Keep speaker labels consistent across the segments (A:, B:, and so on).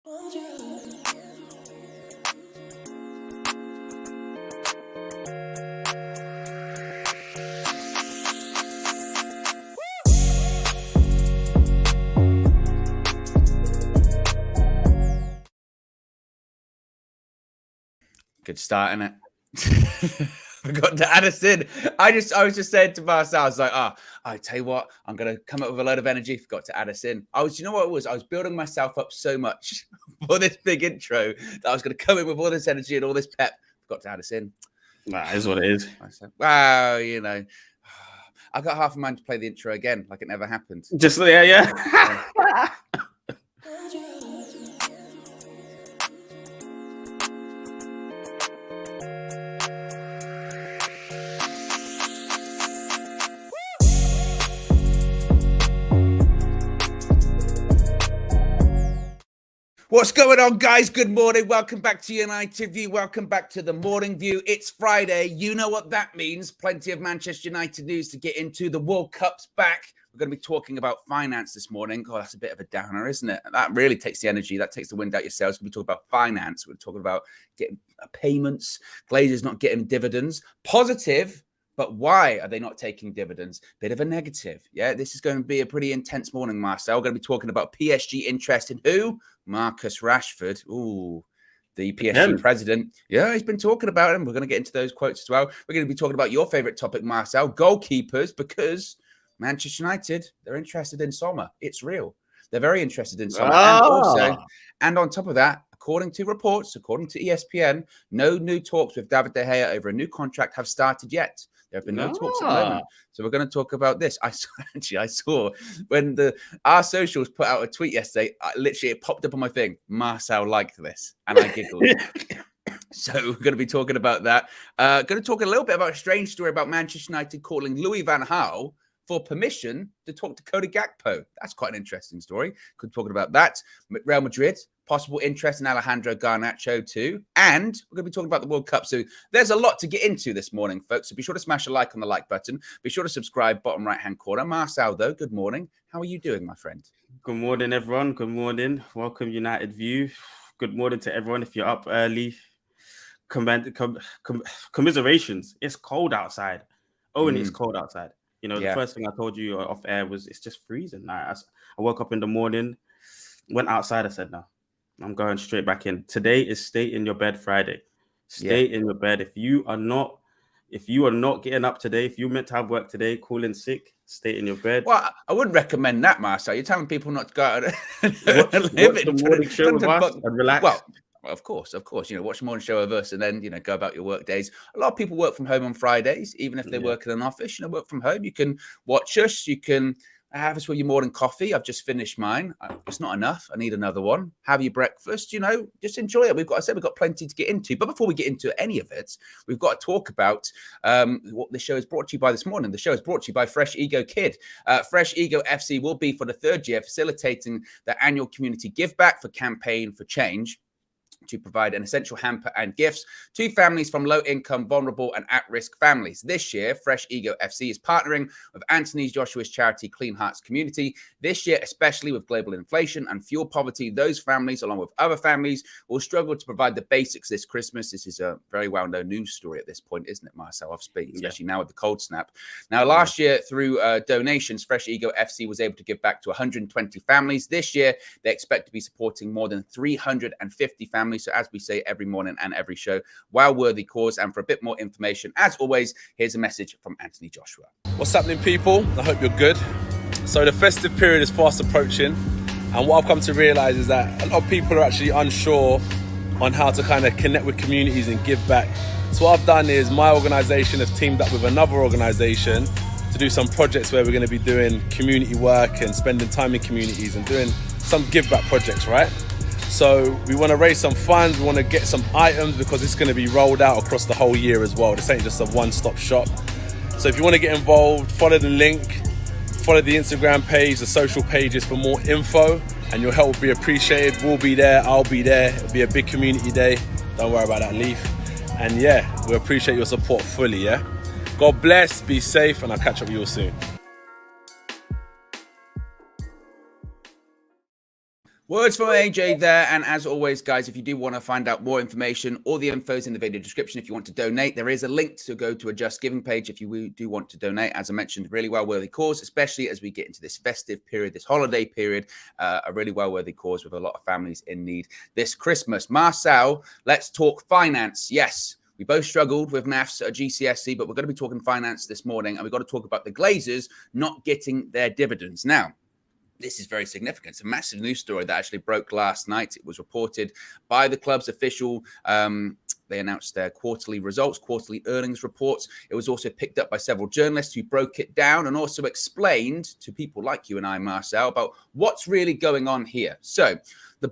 A: Good start, innit? Forgot to add us in. I was just saying to Marcel, I was like, I tell you what, I'm gonna come up with a load of energy. Forgot to add us in. You know what it was? I was building myself up so much for this big intro that I was gonna come in with all this energy and all this pep. Forgot to add us in.
B: That is what it is.
A: I said, wow, you know, I got half a mind to play the intro again, like it never happened.
B: Just yeah.
A: What's going on, guys? Good morning. Welcome back to United View. Welcome back to the Morning View. It's Friday. You know what that means. Plenty of Manchester United news to get into. The World Cup's back. We're going to be talking about finance this morning. God, that's a bit of a downer, isn't it? That really takes the energy. That takes the wind out your sails. We're going to be talking about finance. We're talking about getting payments. Glazers not getting dividends. Positive. But why are they not taking dividends? Bit of a negative. Yeah, this is going to be a pretty intense morning, Marcel. We're going to be talking about PSG interest in who? Marcus Rashford. Ooh, the PSG president. Yeah, he's been talking about him. We're going to get into those quotes as well. We're going to be talking about your favorite topic, Marcel, goalkeepers, because Manchester United, they're interested in Sommer. It's real. They're very interested in Sommer. And on top of that, according to reports, according to ESPN, no new talks with David De Gea over a new contract have started yet. There have been no talks at the moment. So we're going to talk about this. I saw when our socials put out a tweet yesterday, literally it popped up on my thing. Marcel liked this. And I giggled. So we're going to be talking about that. Going to talk a little bit about a strange story about Manchester United calling Louis van Gaal for permission to talk to Cody Gakpo. That's quite an interesting story. Could talk about that. Real Madrid, possible interest in Alejandro Garnacho too. And we're going to be talking about the World Cup. So there's a lot to get into this morning, folks. So be sure to smash a like on the like button. Be sure to subscribe, bottom right-hand corner. Marcel, though, good morning. How are you doing, my friend?
B: Good morning, everyone. Good morning. Welcome, United View. Good morning to everyone. If you're up early, commiserations. It's cold outside. Owen, it's cold outside. You know, the first thing I told you off air was it's just freezing. I woke up in the morning, went outside. I said, no, I'm going straight back in. Today is stay in your bed Friday. Stay in your bed. If you are not getting up today, if you're meant to have work today, calling sick, stay in your bed.
A: Well, I wouldn't recommend that, Marcel. You're telling people not to go out and
B: watch the morning show with us and relax.
A: Well, of course, you know, watch the morning show of us and then, you know, go about your work days. A lot of people work from home on Fridays, even if they work in an office, you know, work from home. You can watch us. You can have us with your morning coffee. I've just finished mine. It's not enough. I need another one. Have your breakfast, you know, just enjoy it. We've got plenty to get into. But before we get into any of it, we've got to talk about what the show is brought to you by this morning. The show is brought to you by Fresh Ego Kid. Fresh Ego FC will be for the third year facilitating the annual Community Giveback for Campaign for Change, to provide an essential hamper and gifts to families from low-income, vulnerable and at-risk families. This year, Fresh Ego FC is partnering with Anthony Joshua's charity Clean Herts Community. This year, especially with global inflation and fuel poverty, those families, along with other families, will struggle to provide the basics this Christmas. This is a very well-known news story at this point, isn't it, Marcel? Especially now with the cold snap. Now, last year, through donations, Fresh Ego FC was able to give back to 120 families. This year, they expect to be supporting more than 350 families. So as we say every morning and every show, well-worthy cause. And for a bit more information, as always, here's a message from Anthony Joshua.
C: What's happening, people? I hope you're good. So the festive period is fast approaching. And what I've come to realize is that a lot of people are actually unsure on how to kind of connect with communities and give back. So what I've done is my organization has teamed up with another organization to do some projects where we're going to be doing community work and spending time in communities and doing some give back projects, right? So we want to raise some funds, we want to get some items because it's going to be rolled out across the whole year as well. This ain't just a one-stop shop. So if you want to get involved, follow the link, follow the Instagram page, the social pages for more info, and your help will be appreciated. We'll be there, I'll be there. It'll be a big community day. Don't worry about that, Leaf. And yeah, we appreciate your support fully, yeah? God bless, be safe, and I'll catch up with you all soon.
A: Words from AJ there. And as always, guys, if you do want to find out more information, all the info is in the video description. If you want to donate, there is a link to go to a Just Giving page if you do want to donate. As I mentioned, really well-worthy cause, especially as we get into this festive period, this holiday period, a really well-worthy cause with a lot of families in need this Christmas. Marcel, let's talk finance. Yes. We both struggled with maths at GCSE, but we're going to be talking finance this morning, and we've got to talk about the Glazers not getting their dividends. Now, this is very significant. It's a massive news story that actually broke last night. It was reported by the club's official. They announced their quarterly results, quarterly earnings reports. It was also picked up by several journalists who broke it down and also explained to people like you and I, Marcel, about what's really going on here. So the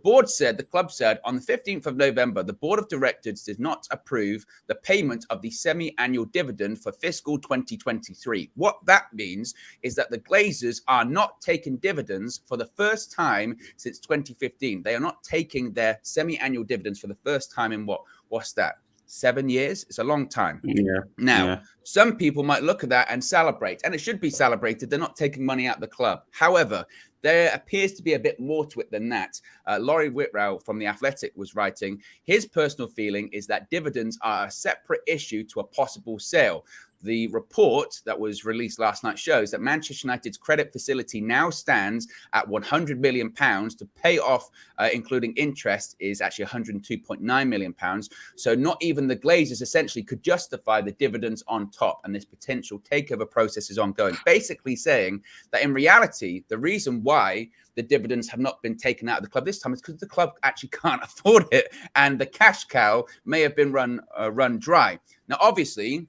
A: club said on the 15th of November, the board of directors did not approve the payment of the semi-annual dividend for fiscal 2023. What that means is that the Glazers are not taking dividends for the first time since 2015. They are not taking their semi-annual dividends for the first time in what's that? 7 years? It's a long time.
B: Yeah.
A: Now, some people might look at that and celebrate, and it should be celebrated. They're not taking money out of the club. However, there appears to be a bit more to it than that. Laurie Whitrow from The Athletic was writing, his personal feeling is that dividends are a separate issue to a possible sale. The report that was released last night shows that Manchester United's credit facility now stands at £100 million to pay off, including interest, is actually £102.9 million. So not even the Glazers essentially could justify the dividends on top, and this potential takeover process is ongoing. Basically saying that in reality, the reason why the dividends have not been taken out of the club this time is because the club actually can't afford it, and the cash cow may have been run dry. Now, obviously,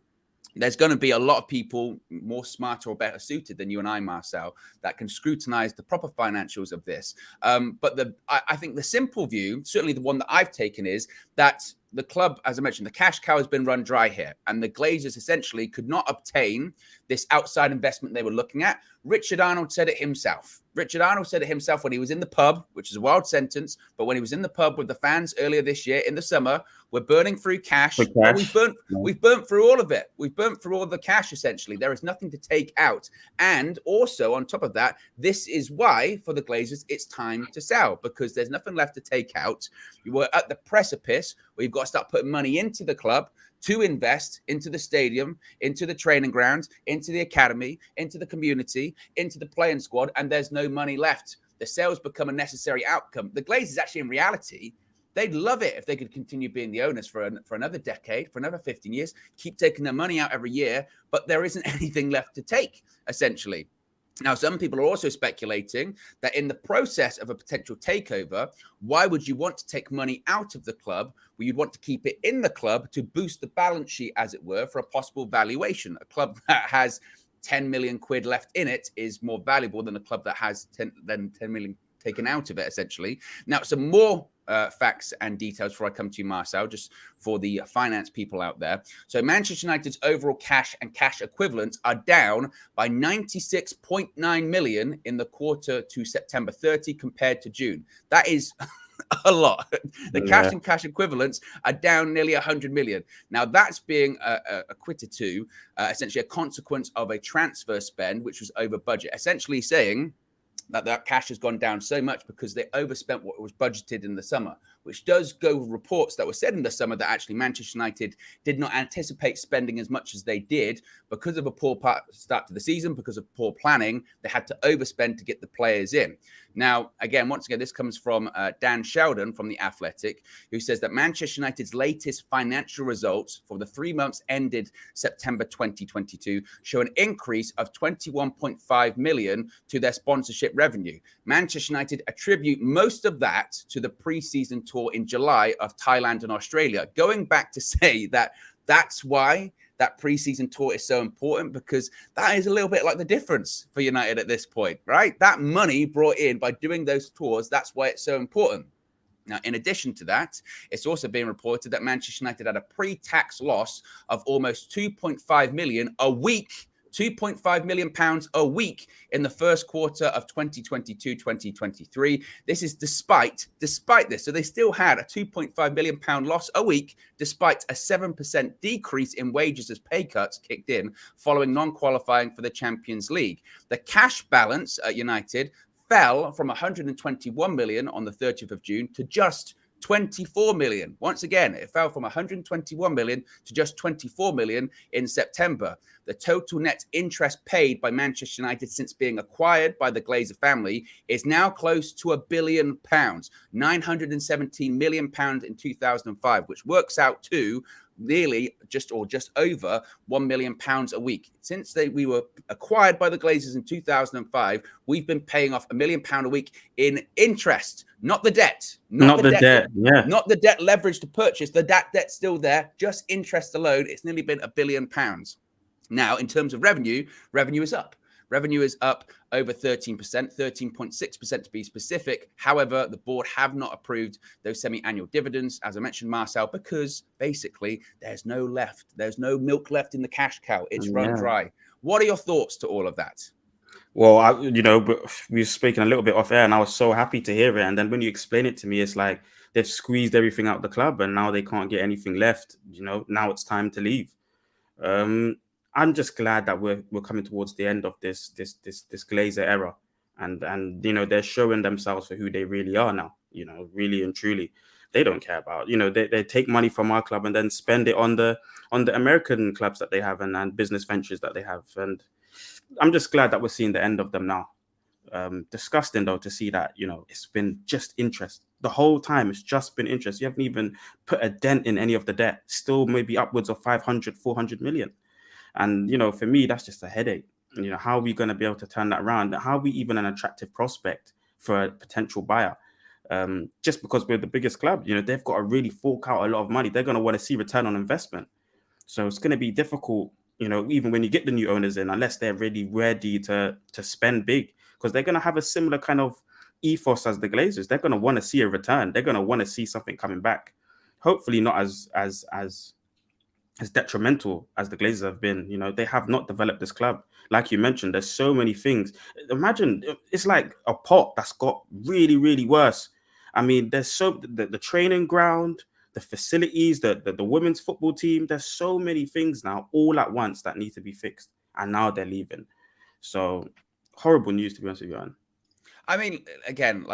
A: there's going to be a lot of people more smarter or better suited than you and I, Marcel, that can scrutinize the proper financials of this. But I think the simple view, certainly the one that I've taken, is that the club, as I mentioned, the cash cow has been run dry here, and the Glazers essentially could not obtain this outside investment they were looking at. Richard Arnold said it himself. Richard Arnold said it himself when he was in the pub, which is a wild sentence, but when he was in the pub with the fans earlier this year in the summer, we're burning through cash. We've burnt through all of it. We've burnt through all the cash, essentially. There is nothing to take out. And also, on top of that, this is why, for the Glazers, it's time to sell, because there's nothing left to take out. We're at the precipice where you've got to start putting money into the club to invest into the stadium, into the training grounds, into the academy, into the community, into the playing squad, and there's no money left. The sales become a necessary outcome. The Glazers, actually, in reality, they'd love it if they could continue being the owners for another decade, for another 15 years, keep taking their money out every year, but there isn't anything left to take, essentially. Now, some people are also speculating that in the process of a potential takeover, why would you want to take money out of the club? Well, you'd want to keep it in the club to boost the balance sheet, as it were, for a possible valuation. A club that has 10 million quid left in it is more valuable than a club that has 10 million taken out of it, essentially. Now, some more facts and details before I come to you, Marcel, just for the finance people out there. So Manchester United's overall cash and cash equivalents are down by 96.9 million in the quarter to September 30 compared to June. That is a lot. The cash and cash equivalents are down nearly 100 million. Now, that's being acquitted to essentially a consequence of a transfer spend, which was over budget, essentially saying that cash has gone down so much because they overspent what was budgeted in the summer, which does go with reports that were said in the summer that actually Manchester United did not anticipate spending as much as they did because of a poor start to the season, because of poor planning. They had to overspend to get the players in. Now, once again, this comes from Dan Sheldon from The Athletic, who says that Manchester United's latest financial results for the 3 months ended September 2022 show an increase of 21.5 million to their sponsorship revenue. Manchester United attribute most of that to the pre-season tour in July of Thailand and Australia, going back to say that that's why that preseason tour is so important, because that is a little bit like the difference for United at this point, right? That money brought in by doing those tours, that's why it's so important. Now, in addition to that, it's also being reported that Manchester United had a pre-tax loss of almost 2.5 million a week, 2.5 million pounds a week in the first quarter of 2022-2023. This is despite this. So they still had a 2.5 million pound loss a week, despite a 7% decrease in wages as pay cuts kicked in following non-qualifying for the Champions League. The cash balance at United fell from 121 million on the 30th of June to just 24 million. Once again, it fell from 121 million to just 24 million in September. The total net interest paid by Manchester United since being acquired by the Glazer family is now close to £1 billion, 917 million pounds in 2005, which works out to nearly just over £1 million a week. Since we were acquired by the Glazers in 2005, we've been paying off £1 million a week in interest, not the debt,
B: not the debt,
A: not the debt leverage to purchase. The debt's still there, just interest alone. It's nearly been £1 billion. Now, in terms of revenue is up. Revenue is up over 13%, 13.6% to be specific. However, the board have not approved those semi-annual dividends, as I mentioned, Marcel, because basically there's no milk left in the cash cow. It's run dry. What are your thoughts to all of that?
B: Well, we were speaking a little bit off air, and I was so happy to hear it. And then when you explain it to me, it's like they've squeezed everything out the club, and now they can't get anything left. Now it's time to leave. I'm just glad that we're coming towards the end of this Glazer era, and they're showing themselves for who they really are now. Really and truly, they don't care about they take money from our club and then spend it on the American clubs that they have and business ventures that they have. And I'm just glad that we're seeing the end of them now. Disgusting though to see that it's been just interest the whole time. It's just been interest. You haven't even put a dent in any of the debt. Still maybe upwards of 500, 400 million. And, for me, that's just a headache. How are we going to be able to turn that around? How are we even an attractive prospect for a potential buyer? Just because we're the biggest club, they've got to really fork out a lot of money. They're going to want to see return on investment. So it's going to be difficult, even when you get the new owners in, unless they're really ready to spend big, because they're going to have a similar kind of ethos as the Glazers. They're going to want to see a return. They're going to want to see something coming back. Hopefully not as detrimental as the Glazers have been. They have not developed this club. Like you mentioned, there's so many things. Imagine it's like a pot that's got really, really worse. I mean, there's the training ground, the facilities, the women's football team. There's so many things now all at once that need to be fixed. And now they're leaving. So horrible news, to be honest with you, Anne.
A: I mean, again,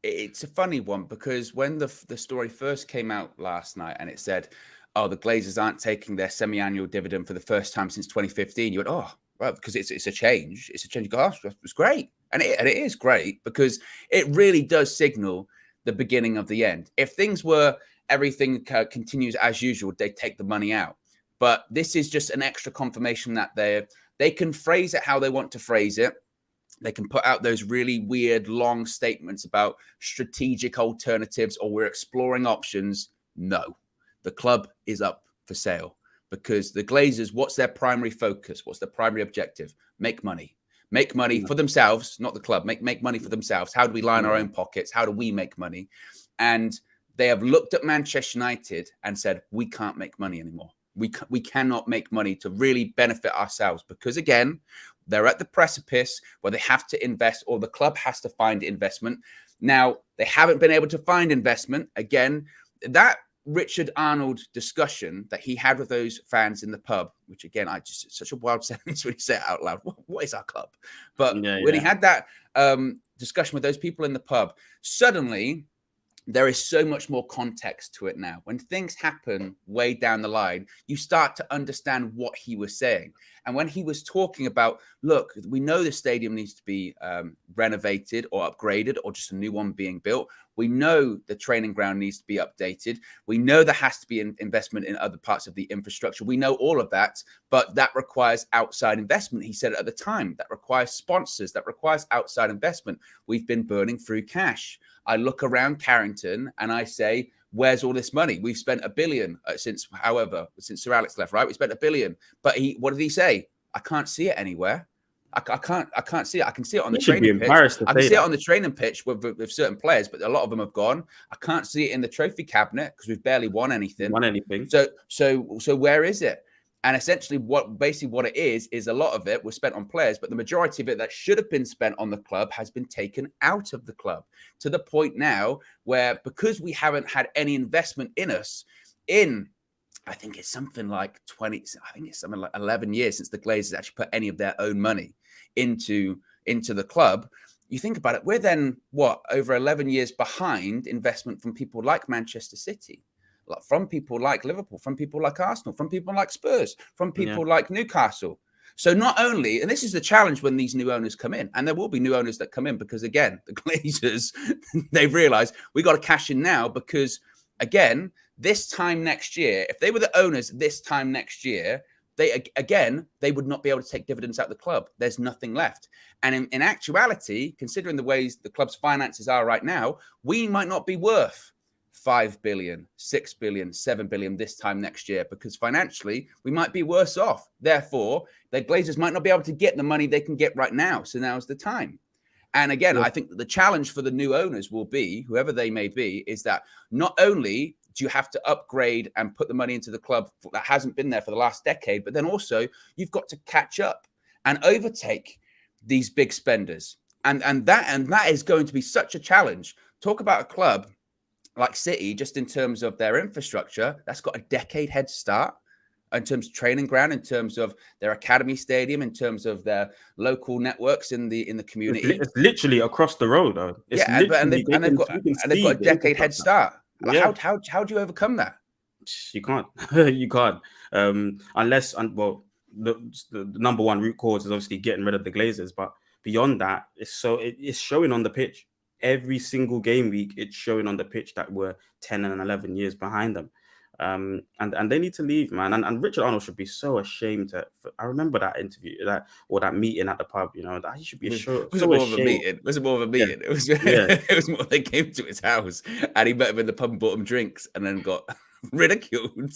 A: it's a funny one, because when the story first came out last night and it said, oh, the Glazers aren't taking their semi-annual dividend for the first time since 2015. You went, oh, well, because it's a change. It's a change. Gosh, it's great. And it is great, because it really does signal the beginning of the end. If things were, everything continues as usual, they take the money out. But this is just an extra confirmation that they can phrase it how they want to phrase it. They can put out those really weird, long statements about strategic alternatives, or we're exploring options. No. The club is up for sale, because the Glazers, what's their primary focus? What's their primary objective? Make money. Make money for themselves, not the club. Make money for themselves. How do we line our own pockets? How do we make money? And they have looked at Manchester United and said, we can't make money anymore. We cannot make money to really benefit ourselves, because, again, they're at the precipice where they have to invest, or the club has to find investment. Now, they haven't been able to find investment. Again, that Richard Arnold discussion that he had with those fans in the pub, which, again, it's such a wild sentence when you say it out loud. What is our club? But when he had that discussion with those people in the pub, suddenly there is so much more context to it now. When things happen way down the line, you start to understand what he was saying. And when he was talking about, look, we know the stadium needs to be renovated or upgraded, or just a new one being built. We know the training ground needs to be updated. We know there has to be an investment in other parts of the infrastructure. We know all of that, but that requires outside investment. He said it at the time. That requires sponsors. That requires outside investment. We've been burning through cash. I look around Carrington and I say, where's all this money? We've spent $1 billion since Sir Alex left, right? We spent $1 billion. But what did he say? I can't see it anywhere. I can't see it. I can see it on the training pitch. I can see it on the training pitch with certain players, but a lot of them have gone. I can't see it in the trophy cabinet because we've barely won anything. So where is it? And essentially what it is a lot of it was spent on players, but the majority of it that should have been spent on the club has been taken out of the club, to the point now where, because we haven't had any investment in us I think it's something like 11 years since the Glazers actually put any of their own money into the club. you think about it, we're then over 11 years behind investment from people like Manchester City, from people like Liverpool, from people like Arsenal, from people like Spurs, from people like Newcastle. So not only, and this is the challenge when these new owners come in, and there will be new owners that come in because, again, the Glazers, they've realized we got to cash in now because, again, this time next year, if they were the owners this time next year, they would not be able to take dividends out of the club. There's nothing left. And in actuality, considering the ways the club's finances are right now, we might not be worth 5 billion, 6 billion, 7 billion this time next year, because financially we might be worse off. Therefore, the Glazers might not be able to get the money they can get right now. So now's the time. And again, I think that the challenge for the new owners will be, whoever they may be, is that not only do you have to upgrade and put the money into the club that hasn't been there for the last decade, but then also you've got to catch up and overtake these big spenders. And that is going to be such a challenge. Talk about a club like City, just in terms of their infrastructure, that's got a decade head start in terms of training ground, in terms of their academy stadium, in terms of their local networks in the community.
B: It's literally across the road, though.
A: And they've got a decade head start. Like, how do you overcome that?
B: You can't. You can't. Unless, the number one root cause is obviously getting rid of the Glazers. But beyond that, it's showing on the pitch. Every single game week, it's showing on the pitch that we're 10 and 11 years behind them. And they need to leave, man. And Richard Arnold should be so ashamed. I remember that interview, that meeting at the pub. You know, that he should be ashamed.
A: Was it more of a meeting? It was. It was more. They came to his house and he met him in the pub and bought him drinks, and then got ridiculed.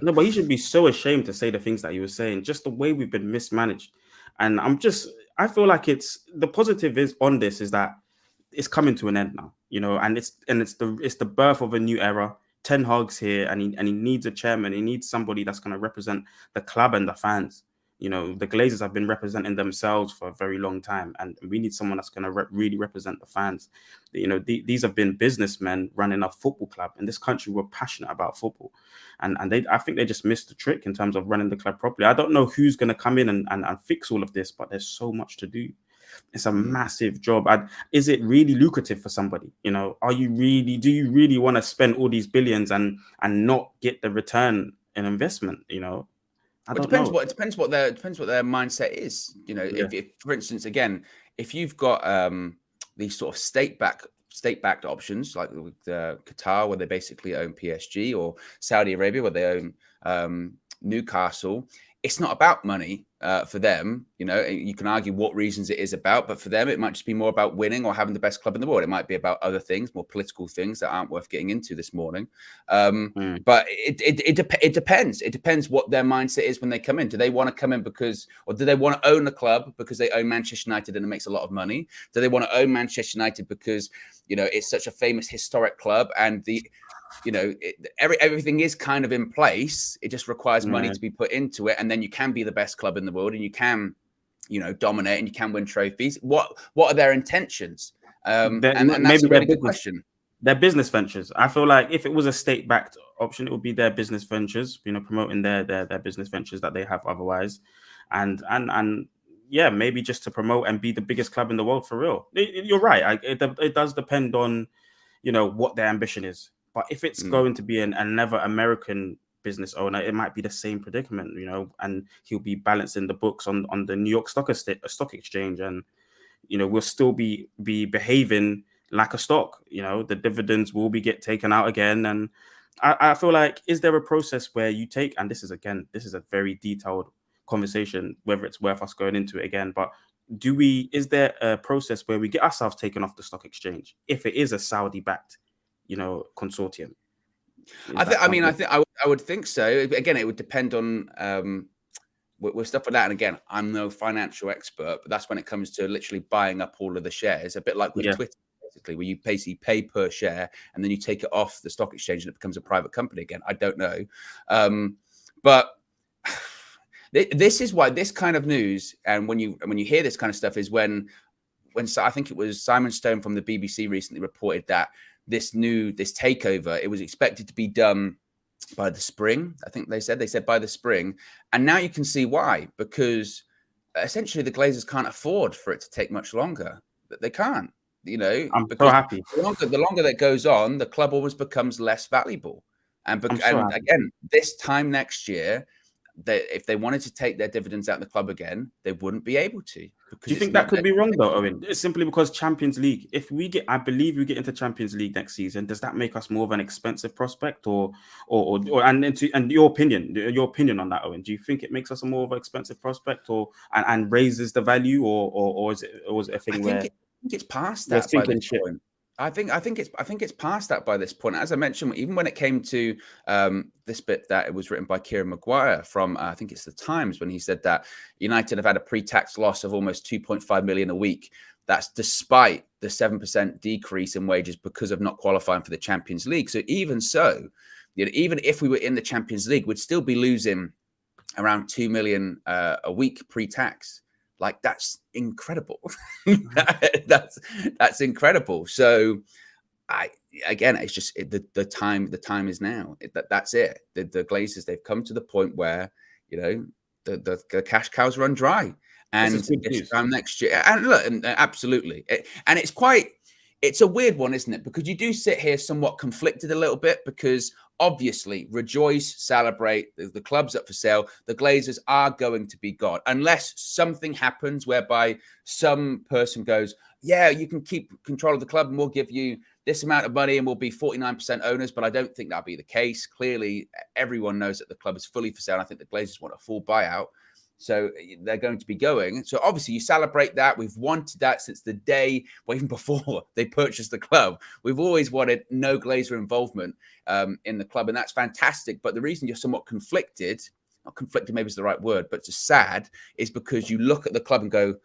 B: No, but he should be so ashamed to say the things that he was saying. Just the way we've been mismanaged. And I feel like the positive is on this is that it's coming to an end now. You know, and it's the birth of a new era. Ten Hag's here, and he needs a chairman. He needs somebody that's going to represent the club and the fans. You know, the Glazers have been representing themselves for a very long time, and we need someone that's going to really represent the fans. You know, these have been businessmen running a football club. In this country, we're passionate about football, and I think they just missed the trick in terms of running the club properly. I don't know who's going to come in and fix all of this, but there's so much to do. It's a massive job. Is it really lucrative for somebody? You know, do you really want to spend all these billions and not get the return in investment? You know,
A: it depends what their mindset is. You know, if for instance, again, if you've got these sort of state-backed options like with Qatar, where they basically own PSG, or Saudi Arabia, where they own Newcastle, it's not about money for them. You know, you can argue what reasons it is about, but for them, it might just be more about winning or having the best club in the world. It might be about other things, more political things that aren't worth getting into this morning. But it depends. It depends what their mindset is when they come in. Do they want to come in or do they want to own the club because they own Manchester United and it makes a lot of money? Do they want to own Manchester United because, you know, it's such a famous historic club and everything is kind of in place. It just requires money to be put into it, and then you can be the best club in the world, and you can, you know, dominate, and you can win trophies. What are their intentions? And that's a really good question.
B: Their business ventures. I feel like if it was a state-backed option, it would be their business ventures. You know, promoting their business ventures that they have otherwise, and maybe just to promote and be the biggest club in the world for real. You're right. It does depend on, you know, what their ambition is. But if it's going to be another American business owner, it might be the same predicament, you know, and he'll be balancing the books on the New York Stock Exchange, and, you know, we'll still be behaving like a stock. You know, the dividends will be taken out again, and I feel like, is there a process where you take, and this is a very detailed conversation, whether it's worth us going into it again, but is there a process where we get ourselves taken off the stock exchange if it is a Saudi-backed, you know, consortium?
A: I would think so. Again, it would depend on with stuff like that. And again, I'm no financial expert, but that's when it comes to literally buying up all of the shares. A bit like with Twitter, basically, where you basically pay per share and then you take it off the stock exchange and it becomes a private company again. I don't know, but this is why this kind of news, and when you hear this kind of stuff, is when I think it was Simon Stone from the BBC recently reported that this takeover, it was expected to be done by the spring. I think they said by the spring. And now you can see why, because essentially the Glazers can't afford for it to take much longer. They can't. You know,
B: I'm
A: because
B: so happy.
A: the longer that goes on, the club always becomes less valuable. And again, this time next year, if they wanted to take their dividends out of the club again, they wouldn't be able to.
B: Do you think that could be wrong though, Owen? It's simply because Champions League. If we get, I believe we get into Champions League next season, does that make us more of an expensive prospect, and your opinion on that, Owen? Do you think it makes us a more of an expensive prospect, and raises the value, or is it a thing where?
A: I think it's past that by this point. I think it's past that by this point. As I mentioned, even when it came to this bit that it was written by Kieran Maguire from I think it's the Times, when he said that United have had a pre-tax loss of almost 2.5 million a week. That's despite the 7% decrease in wages because of not qualifying for the Champions League. So even so, even if we were in the Champions League, we'd still be losing around 2 million a week pre-tax. Like, that's incredible. that's incredible. So it's just the time is now. That's it. The Glazers, they've come to the point where, the cash cows run dry. And this time next year, and look, absolutely. And it's a weird one, isn't it? Because you do sit here somewhat conflicted a little bit, because obviously rejoice, celebrate, the club's up for sale. The Glazers are going to be gone unless something happens whereby some person goes, yeah, you can keep control of the club and we'll give you this amount of money and we'll be 49% owners. But I don't think that'll be the case. Clearly, everyone knows that the club is fully for sale. I think the Glazers want a full buyout. So they're going to be going. So obviously you celebrate that. We've wanted that since the day, well, even before they purchased the club. We've always wanted no Glazer involvement in the club. And that's fantastic. But the reason you're somewhat conflicted, not conflicted maybe is the right word, but just sad, is because you look at the club and go,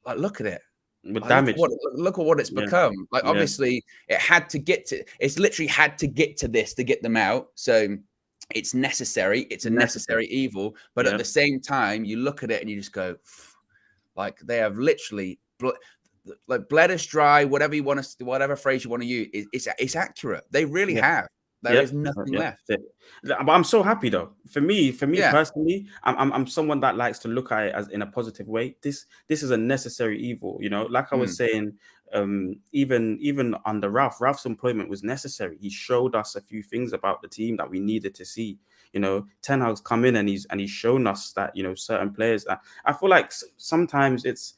A: like, look at it.
B: With damage.
A: Look at what it's become. Like, obviously it's literally had to get to this to get them out. So it's necessary. It's a necessary evil. But at the same time, you look at it and you just go, like, they have literally bled us dry. Whatever phrase you want to use, it's accurate. They really have. There is nothing left.
B: But I'm so happy though. For me personally, I'm someone that likes to look at it as in a positive way. This is a necessary evil. Like I was saying. Even under Ralph's employment was necessary. He showed us a few things about the team that we needed to see. Ten Hag's come in and he's shown us that certain players. I feel like sometimes it's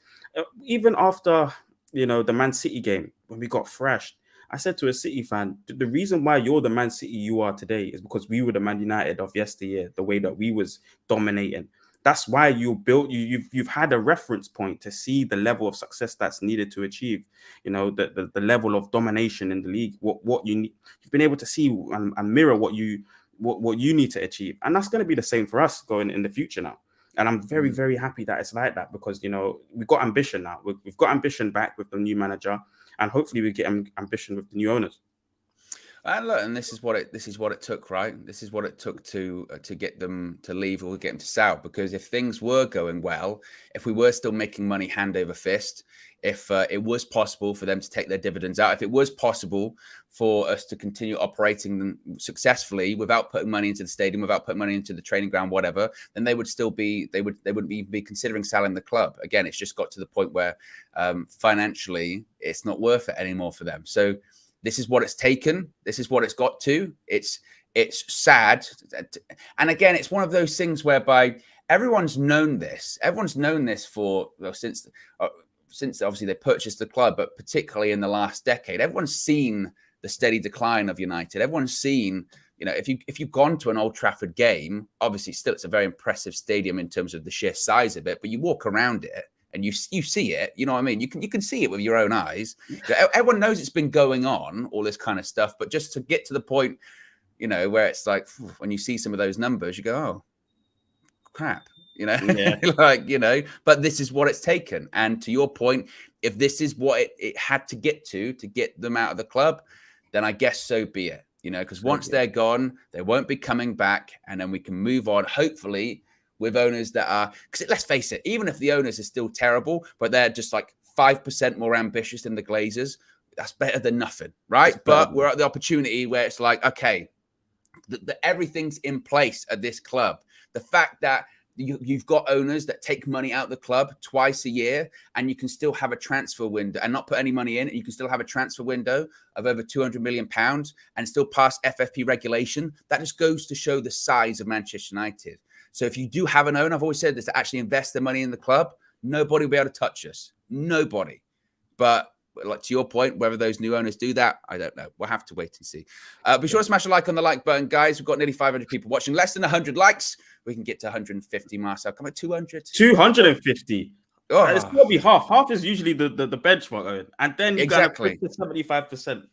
B: even after the Man City game when we got thrashed. I said to a City fan, the reason why you're the Man City you are today is because we were the Man United of yesteryear. The way that we was dominating. That's why you've had a reference point to see the level of success that's needed to achieve, the level of domination in the league, what you need. You've been able to see and mirror what you need to achieve. And that's going to be the same for us going in the future now. And I'm very, very happy that it's like that because, we've got ambition now. We've got ambition back with the new manager, and hopefully we get ambition with the new owners.
A: And look, and this is what it took, right? This is what it took to get them to leave or get them to sell. Because if things were going well, if we were still making money hand over fist, if it was possible for them to take their dividends out, if it was possible for us to continue operating them successfully without putting money into the stadium, without putting money into the training ground, whatever, then they would still be they wouldn't be considering selling the club. Again, it's just got to the point where financially it's not worth it anymore for them. So this is what it's taken. This is what it's got to. It's sad. And again, it's one of those things whereby everyone's known this. Everyone's known this since obviously they purchased the club, but particularly in the last decade, everyone's seen the steady decline of United. Everyone's seen, if you've gone to an Old Trafford game, obviously still it's a very impressive stadium in terms of the sheer size of it, but you walk around it and you see it, you know what I mean? You can see it with your own eyes. Everyone knows it's been going on, all this kind of stuff. But just to get to the point, where it's like, when you see some of those numbers, you go, oh, crap, but this is what it's taken. And to your point, if this is what it had to get them out of the club, then I guess so be it, because once they're gone, they won't be coming back. And then we can move on, hopefully, with owners that are, because let's face it, even if the owners are still terrible, but they're just like 5% more ambitious than the Glazers, that's better than nothing, right? But we're at the opportunity where it's like, okay, everything's in place at this club. The fact that you've got owners that take money out of the club twice a year, and you can still have a transfer window and not put any money in. You can still have a transfer window of over £200 million and still pass FFP regulation. That just goes to show the size of Manchester United. So if you do have an owner, I've always said this, to actually invest their money in the club, nobody will be able to touch us. Nobody. But like to your point, whether those new owners do that, I don't know. We'll have to wait and see. Be sure to smash a like on the like button, guys. We've got nearly 500 people watching. Less than 100 likes. We can get to 150, Marcel. Come on, 200.
B: 250.
A: Oh.
B: It's got to be half. Half is usually the benchmark. And then you got to 75%.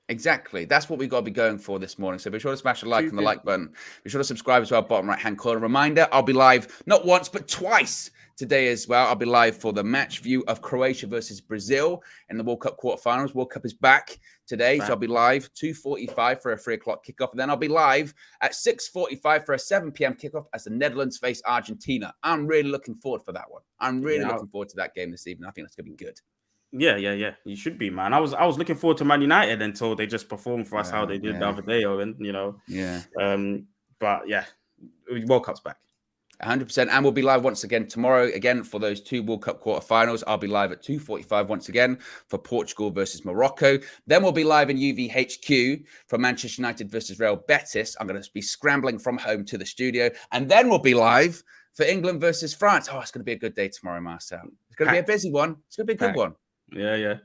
A: Exactly. That's what we've got to be going for this morning. So be sure to smash a like on the like button. Be sure to subscribe as well, bottom right-hand corner. Reminder, I'll be live not once, but twice today as well. I'll be live for the match view of Croatia versus Brazil in the World Cup quarterfinals. World Cup is back today, so I'll be live 2:45 for a 3 o'clock kickoff. And then I'll be live at 6:45 for a 7 p.m. kickoff as the Netherlands face Argentina. I'm really looking forward for that one. I'm really looking forward to that game this evening. I think that's going to be good.
B: Yeah. You should be, man. I was looking forward to Man United until they just performed for us how they did the other day, Owen. But yeah, World Cup's back.
A: 100%. And we'll be live once again tomorrow, again, for those 2 World Cup quarterfinals. I'll be live at 2:45 once again for Portugal versus Morocco. Then we'll be live in UVHQ for Manchester United versus Real Betis. I'm going to be scrambling from home to the studio. And then we'll be live for England versus France. Oh, it's going to be a good day tomorrow, Marcel. It's going to be a busy one. It's going to be a good one.
B: Yeah.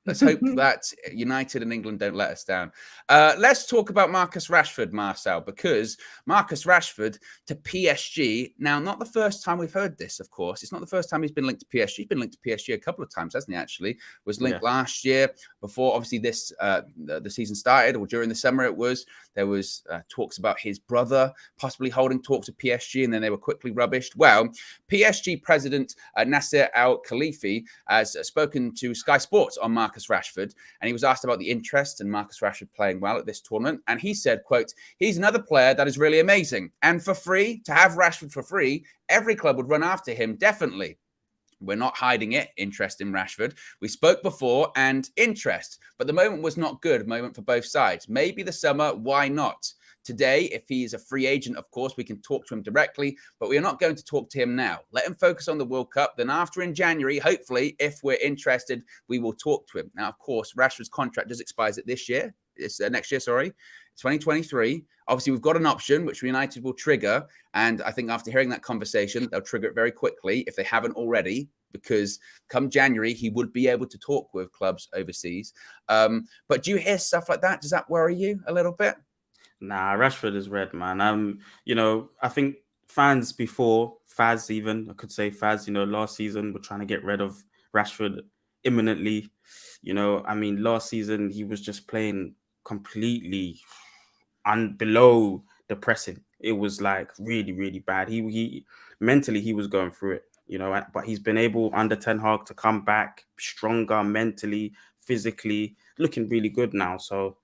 A: Let's hope that United and England don't let us down. Let's talk about Marcus Rashford, Marcel, because Marcus Rashford to PSG. Now, not the first time we've heard this, of course. It's not the first time he's been linked to PSG. He's been linked to PSG a couple of times, hasn't he, actually? Was linked last year before, obviously, this the season started, or during the summer it was. There was talks about his brother possibly holding talks with PSG, and then they were quickly rubbished. Well, PSG president Nasser Al-Khalifi has spoken to Sky Sports on Marcus Rashford, and he was asked about the interest in Marcus Rashford playing well at this tournament. And he said, quote, "He's another player that is really amazing. And for free, to have Rashford for free, every club would run after him, definitely. We're not hiding it, interest in Rashford. We spoke before and interest, but the moment was not good, moment for both sides. Maybe the summer, why not? Today, if he is a free agent, of course, we can talk to him directly, but we are not going to talk to him now. Let him focus on the World Cup. Then after in January, hopefully, if we're interested, we will talk to him." Now, of course, Rashford's contract just expires at this year. It's next year, sorry. 2023. Obviously, we've got an option, which United will trigger. And I think after hearing that conversation, they'll trigger it very quickly if they haven't already, because come January, he would be able to talk with clubs overseas. But do you hear stuff like that? Does that worry you a little bit?
B: Nah, Rashford is red, man. I think fans before, Faz even, I could say Faz, last season were trying to get rid of Rashford imminently. Last season he was just playing completely below the pressing. It was like really, really bad. He mentally he was going through it, but he's been able under Ten Hag to come back stronger mentally, physically, looking really good now. So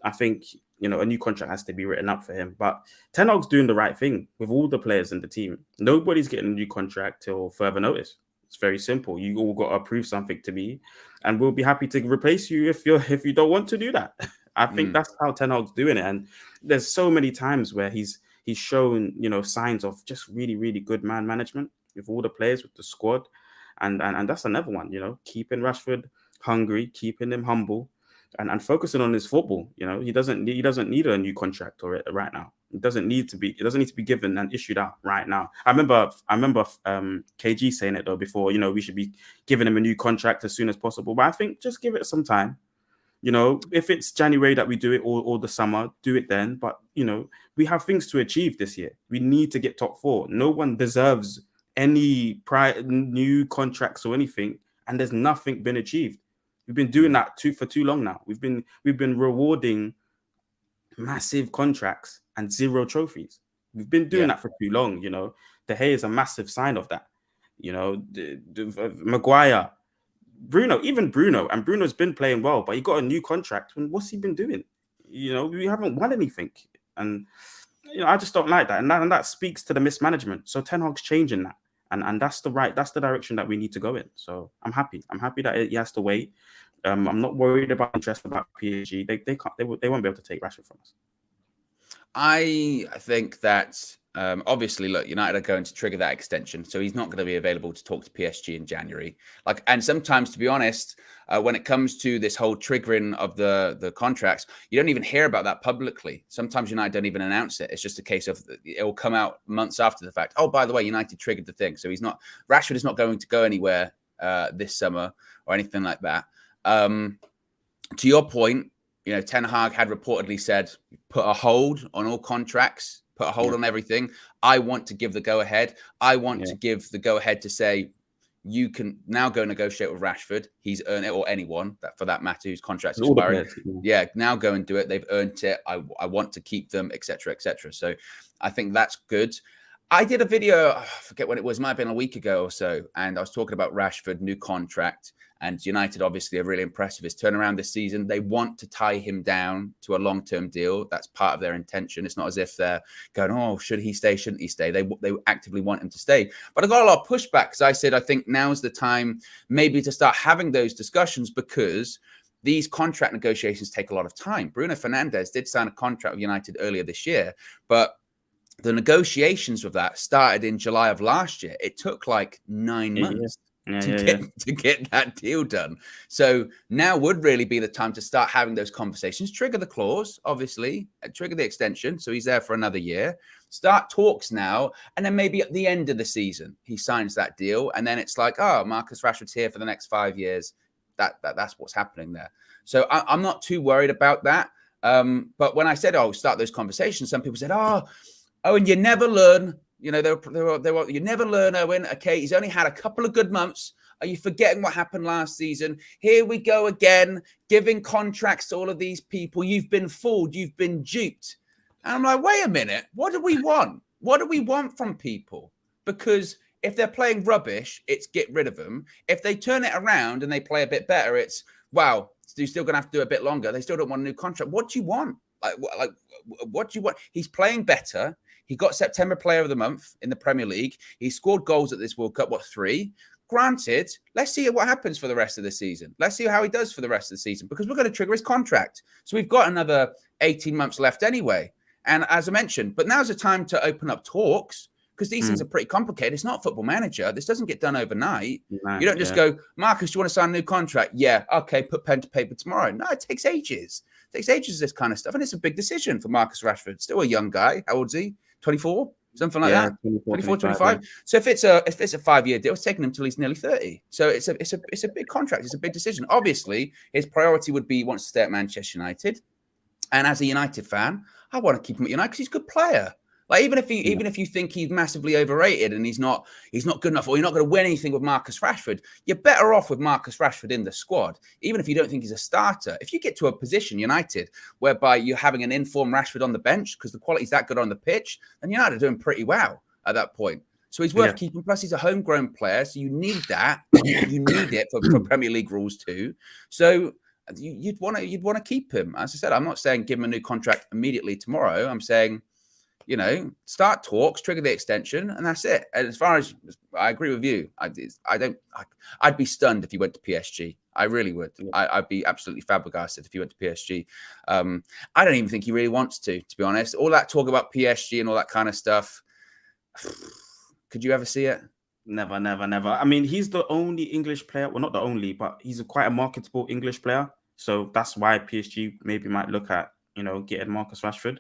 B: I think a new contract has to be written up for him. But Ten Hag's doing the right thing with all the players in the team. Nobody's getting a new contract till further notice. It's very simple. You all got to approve something to me, and we'll be happy to replace you if you don't want to do that. I think that's how Ten Hag's doing it. And there's so many times where he's shown signs of just really, really good man management with all the players, with the squad, and that's another one. Keeping Rashford hungry, keeping him humble. And focusing on his football, he doesn't need a new contract right now. It doesn't need to be given and issued out right now. I remember KG saying it though before. We should be giving him a new contract as soon as possible. But I think just give it some time. If it's January that we do it or the summer, do it then. But we have things to achieve this year. We need to get top 4. No one deserves any new contracts or anything, and there's nothing been achieved. We've been doing that for too long now. We've been rewarding massive contracts and 0 trophies. We've been doing that for too long. De Gea is a massive sign of that. Maguire, even Bruno, and Bruno's been playing well, but he got a new contract. And what's he been doing? We haven't won anything, and I just don't like that. And that speaks to the mismanagement. So Ten Hag's changing that. And that's the direction that we need to go in. So I'm happy. I'm happy that he has to wait. I'm not worried about interest about PSG. They won't be able to take Rashford from us.
A: I think that Obviously, look, United are going to trigger that extension, so he's not going to be available to talk to PSG in January. And sometimes, to be honest, when it comes to this whole triggering of the contracts, you don't even hear about that publicly. Sometimes United don't even announce it. It's just a case of it will come out months after the fact. Oh, by the way, United triggered the thing, so Rashford is not going to go anywhere this summer or anything like that. To your point, Ten Hag had reportedly said, put a hold on all contracts, put a hold on everything. I want to give the go-ahead. I want to give the go-ahead to say, you can now go negotiate with Rashford. He's earned it, or anyone, for that matter, whose contract's expiring. Now go and do it. They've earned it. I want to keep them, etc., etc. So I think that's good. I did a video, I forget when it was, might have been a week ago or so, and I was talking about Rashford, new contract, and United obviously are really impressed with his turnaround this season. They want to tie him down to a long-term deal. That's part of their intention. It's not as if they're going, oh, should he stay, shouldn't he stay? They actively want him to stay. But I got a lot of pushback because I said, I think now's the time maybe to start having those discussions, because these contract negotiations take a lot of time. Bruno Fernandes did sign a contract with United earlier this year, but the negotiations with that started in July of last year. It took like 9 months to get that deal done. So now would really be the time to start having those conversations. Trigger the clause, obviously, trigger the extension. So he's there for another year. Start talks now. And then maybe at the end of the season, he signs that deal. And then it's like, oh, Marcus Rashford's here for the next 5 years. That's what's happening there. So I'm not too worried about that. But when I said, oh, start those conversations, some people said, oh, and you never learn. You never learn, Owen. Okay, he's only had a couple of good months. Are you forgetting what happened last season? Here we go again, giving contracts to all of these people. You've been fooled. You've been duped. And I'm like, wait a minute. What do we want? What do we want from people? Because if they're playing rubbish, it's get rid of them. If they turn it around and they play a bit better, it's, wow, you're still going to have to do a bit longer. They still don't want a new contract. What do you want? Like, what do you want? He's playing better. He got September Player of the Month in the Premier League. He scored goals at this World Cup, 3? Granted, let's see what happens for the rest of the season. Let's see how he does for the rest of the season, because we're going to trigger his contract. So we've got another 18 months left anyway. And as I mentioned, but now's the time to open up talks, because these things are pretty complicated. It's not Football Manager. This doesn't get done overnight. You don't just go, Marcus, do you want to sign a new contract? Yeah, okay, put pen to paper tomorrow. No, it takes ages. It takes ages, this kind of stuff. And it's a big decision for Marcus Rashford. Still a young guy. How old is he? 24? Something like that. 24, 25. Yeah. So if it's a 5-year deal, it's taking him till he's nearly 30. So it's a big contract. It's a big decision. Obviously, his priority would be he wants to stay at Manchester United. And as a United fan, I want to keep him at United because he's a good player. Like even if you think he's massively overrated and he's not good enough, or you're not going to win anything with Marcus Rashford, you're better off with Marcus Rashford in the squad. Even if you don't think he's a starter, if you get to a position, United, whereby you're having an informed Rashford on the bench because the quality's that good on the pitch, then United are doing pretty well at that point. So he's worth keeping. Plus, he's a homegrown player, so you need that. You need it for Premier League rules too. So you'd want to keep him. As I said, I'm not saying give him a new contract immediately tomorrow. I'm saying, start talks, trigger the extension, and that's it. And as far as I agree with you, I'd be stunned if he went to PSG. I really would. I'd be absolutely flabbergasted if he went to PSG. I don't even think he really wants to be honest. All that talk about PSG and all that kind of stuff. Could you ever see it?
B: Never. I mean, he's the only English player. Well, not the only, but he's quite a marketable English player. So that's why PSG maybe might look at, getting Marcus Rashford.